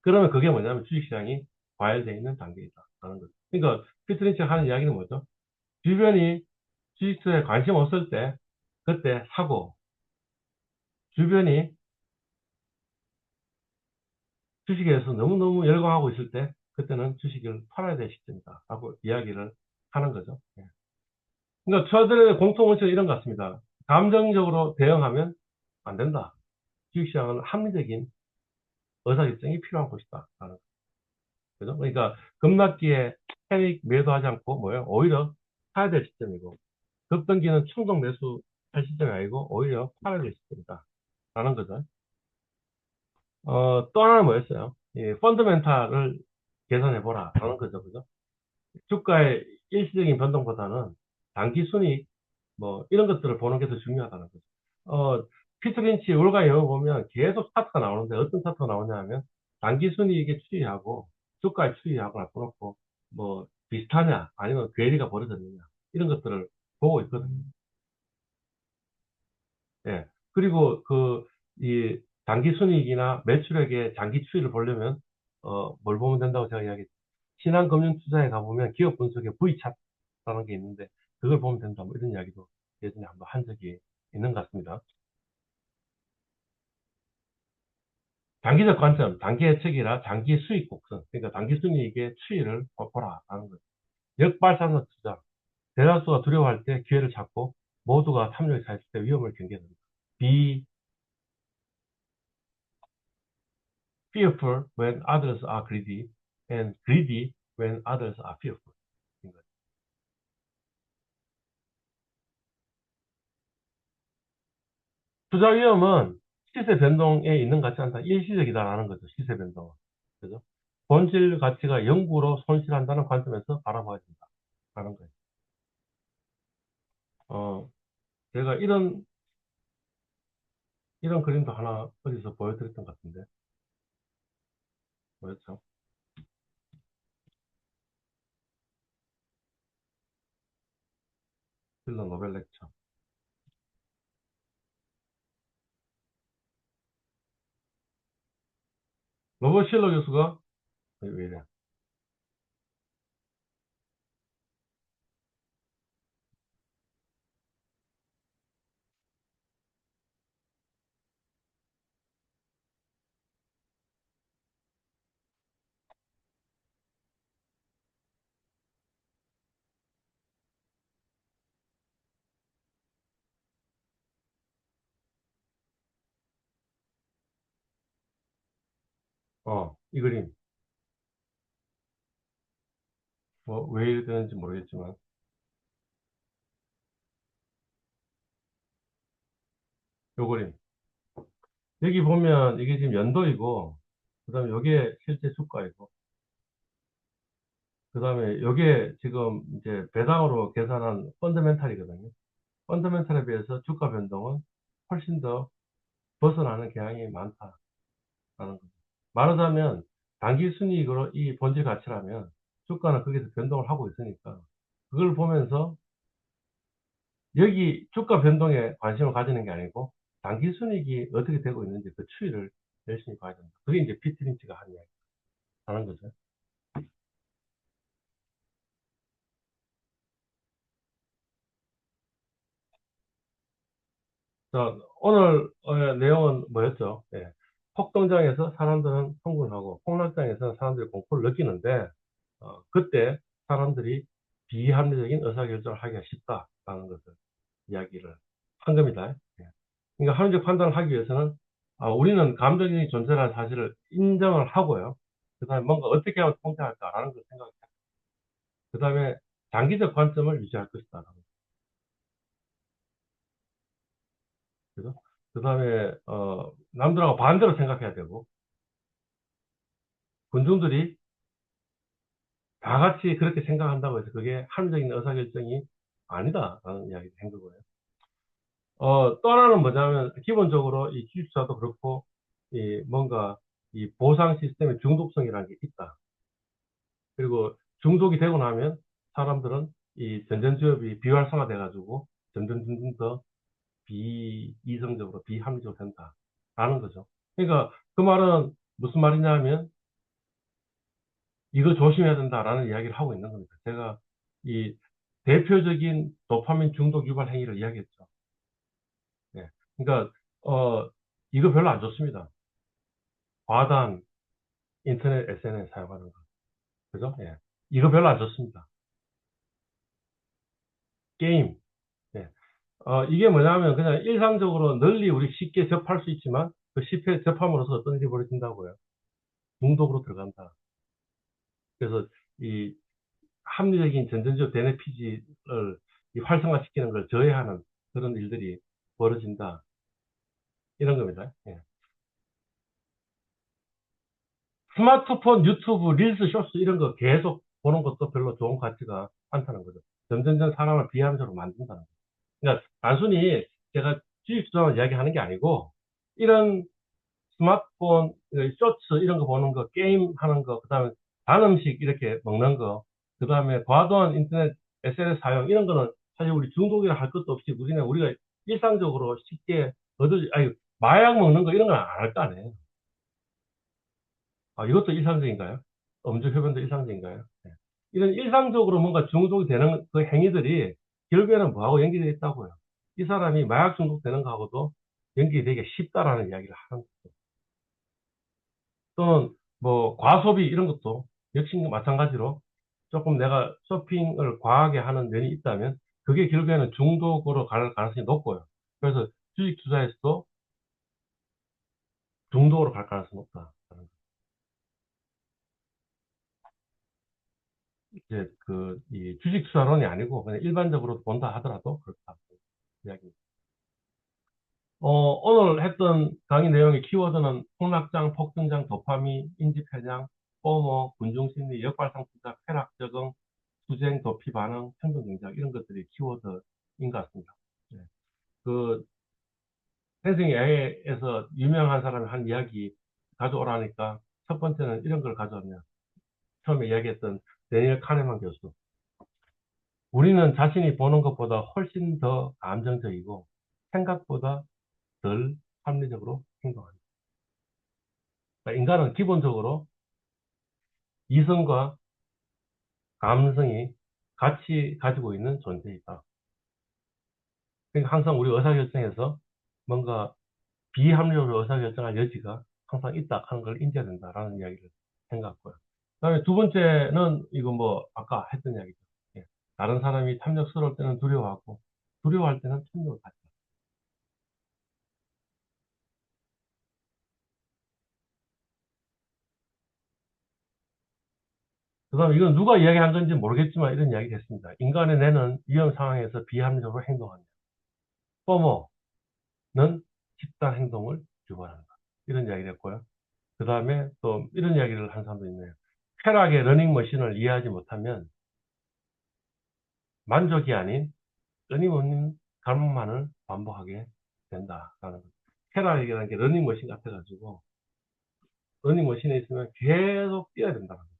[SPEAKER 1] 그러면 그게 뭐냐면 주식시장이 과열되어 있는 단계이다 하는 거죠. 그러니까 피트린치 하는 이야기는 뭐죠? 주변이 주식투자에 관심 없을 때 그때 사고, 주변이 주식에 서 너무너무 열광하고 있을 때 그때는 주식을 팔아야 될 시점이다 라고 이야기를 하는 거죠. 예. 그러니까 투자들의 공통원칙은 이런 것 같습니다. 감정적으로 대응하면 안 된다. 주식시장은 합리적인 의사결정이 필요한 곳이다 라는 거죠. 그러니까 급락기에 패닉 매도하지 않고 뭐예요? 오히려 사야 될 시점이고, 급등기는 충동 매수할 시점이 아니고 오히려 팔아야 될 시점이다 라는 거죠. 또 하나는 뭐였어요? 이 펀더멘탈을 계산해보라 라는 거죠. 그죠? 주가의 일시적인 변동보다는 단기 순이익, 뭐, 이런 것들을 보는 게 더 중요하다는 거죠. 피터 린치 월가 영어 보면 계속 차트가 나오는데 어떤 차트가 나오냐 하면 단기 순이익에 추이하고 주가에 추이하고 놔놓고 뭐, 비슷하냐, 아니면 괴리가 벌어졌느냐, 이런 것들을 보고 있거든요. 예. 그리고 이 단기 순이익이나 매출액의 장기 추이를 보려면, 뭘 보면 된다고 제가 이야기했죠. 신한금융투자에 가보면 기업 분석에 V차트라는 게 있는데, 그걸 보면 된다. 뭐 이런 이야기도 예전에 한번 한 적이 있는 것 같습니다. 단기적 관점, 단기 예측이라 장기 수익 곡선, 그러니까 단기 순이익의 추이를 보라 하는 거죠. 역발상적 투자, 대다수가 두려워할 때 기회를 찾고 모두가 탐욕에 차있을 때 위험을 경계합니다. Be fearful when others are greedy, and greedy when others are fearful. 투자 위험은 시세 변동에 있는 것 같지 않다. 일시적이다라는 거죠. 시세 변동은. 그죠? 본질 가치가 영구로 손실한다는 관점에서 바라봐야 된다라는 거예요. 어, 제가 이런 그림도 하나 어디서 보여드렸던 것 같은데, 뭐였죠? 필러 노벨 렉처. 로버트 실러 교수가, 왜 이래? 이 그림. 뭐, 왜 이렇게 되는지 모르겠지만, 요 그림. 여기 보면 이게 지금 연도이고, 그 다음에 이게 실제 주가이고, 그 다음에 이게 지금 이제 배당으로 계산한 펀더멘탈이거든요. 펀더멘탈에 비해서 주가 변동은 훨씬 더 벗어나는 경향이 많다라는 거죠. 말하자면 단기 순이익으로 이 본질 가치라면 주가는 거기서 변동을 하고 있으니까 그걸 보면서 여기 주가 변동에 관심을 가지는 게 아니고 단기 순이익이 어떻게 되고 있는지 그 추이를 열심히 봐야 된다. 그게 이제 피트린치가 한 이야기 하는 거죠. 자, 오늘 내용은 뭐였죠? 예. 폭등장에서 사람들은 흥분하고 폭락장에서 사람들이 공포를 느끼는데 그때 사람들이 비합리적인 의사결정을 하기가 쉽다라는 것을 이야기를 한 겁니다. 예. 그러니까 합리적 판단을 하기 위해서는 우리는 감정이 존재라는 사실을 인정을 하고요. 그 다음에 뭔가 어떻게 하면 통제할까라는 걸 생각해요. 그 다음에 장기적 관점을 유지할 것이다. 그죠? 그 다음에 남들하고 반대로 생각해야 되고 군중들이 다 같이 그렇게 생각한다고 해서 그게 합리적인 의사결정이 아니다라는 이야기를 한 거고요. 또 하나는 뭐냐면, 기본적으로 이 기술사도 그렇고, 뭔가, 이 보상 시스템의 중독성이라는 게 있다. 그리고 중독이 되고 나면 사람들은 이 전전주업이 비활성화돼가지고 점점 더 비이성적으로, 비합리적으로 된다라는 거죠. 그러니까 그 말은 무슨 말이냐면 이거 조심해야 된다라는 이야기를 하고 있는 겁니다. 제가 이 대표적인 도파민 중독 유발 행위를 이야기했죠. 예. 그러니까 이거 별로 안 좋습니다. 과다한 인터넷 SNS 사용하는 거. 그죠? 예. 이거 별로 안 좋습니다. 게임. 예. 이게 뭐냐면 그냥 일상적으로 널리 우리 쉽게 접할 수 있지만 그 쉽게 접함으로써 어떤 일이 벌어진다고요. 중독으로 들어간다. 그래서 이 합리적인 전전적 베네피지를 활성화시키는 걸 저해하는 그런 일들이 벌어진다. 이런 겁니다. 예. 스마트폰, 유튜브, 릴스, 쇼츠 이런 거 계속 보는 것도 별로 좋은 가치가 않다는 거죠. 점점점 사람을 비합리적으로 만든다는 거죠. 그러니까 단순히 제가 주식 투자만 이야기하는 게 아니고 이런 스마트폰, 쇼츠 이런 거 보는 거, 게임 하는 거, 그다음에 단 음식 이렇게 먹는 거, 그다음에 과도한 인터넷 SNS 사용 이런 거는 사실 우리 중독이라 할 것도 없이 우리가 일상적으로 쉽게 아니 마약 먹는 거 이런 건 안 할 거 아니에요. 이것도 일상적인가요? 음주 흡연도 일상적인가요? 네. 이런 일상적으로 뭔가 중독이 되는 그 행위들이 결국에는 뭐하고 연결되어 있다고요? 이 사람이 마약 중독되는 거하고도 연결이 되기 쉽다라는 이야기를 하는 거죠. 또는 뭐 과소비 이런 것도 역시 마찬가지로 조금 내가 쇼핑을 과하게 하는 면이 있다면 그게 결국에는 중독으로 갈 가능성이 높고요. 그래서 주식 투자에서도 중독으로 갈 가능성이 높다. 이제 이 주식 투자론이 아니고 그냥 일반적으로 본다 하더라도 그렇다. 이야기. 오늘 했던 강의 내용의 키워드는 폭락장, 폭등장, 도파민, 인지편향, 포모, 군중심리, 역발상투자, 쾌락 적응, 투쟁, 도피 반응, 행동경작 이런 것들이 키워드인 것 같습니다. 네. 그 생생 AI에서 유명한 사람이 한 이야기 가져오라니까 첫 번째는 이런 걸 가져오면 처음에 이야기했던 데니얼 카네만 교수. 우리는 자신이 보는 것보다 훨씬 더 감정적이고 생각보다 덜 합리적으로 행동한다. 그러니까 인간은 기본적으로 이성과 감성이 같이 가지고 있는 존재이다. 그러니까 항상 우리 의사결정에서 뭔가 비합리적으로 의사결정할 여지가 항상 있다 하는 걸 인지해야 된다라는 이야기를 생각했고요. 그다음에 두 번째는 이거 뭐 아까 했던 이야기죠. 예. 다른 사람이 탐욕스러울 때는 두려워하고 두려워할 때는 탐욕을 갖다. 그다음에 이건 누가 이야기한 건지 모르겠지만 이런 이야기를 했습니다. 인간의 뇌는 위험 상황에서 비합리적으로 행동한다. 포모는 집단 행동을 유발한다. 이런 이야기를 했고요. 그 다음에 또 이런 이야기를 한 사람도 있네요. 쾌락의 러닝머신을 이해하지 못하면 만족이 아닌 끊임없는 갈망만을 반복하게 된다라는 거죠. 쾌락이라는 게 러닝머신 같아가지고 러닝머신에 있으면 계속 뛰어야 된다는 거죠.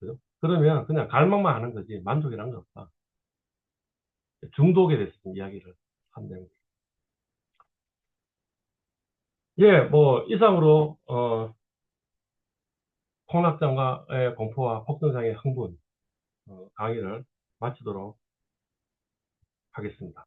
[SPEAKER 1] 그죠? 그러면 그냥 갈망만 하는 거지 만족이라는 게 없다. 중독에 대해서 좀 이야기를 한다는 거죠. 예, 뭐 이상으로 폭락장과의 공포와 폭등장의 흥분 강의를 마치도록 하겠습니다.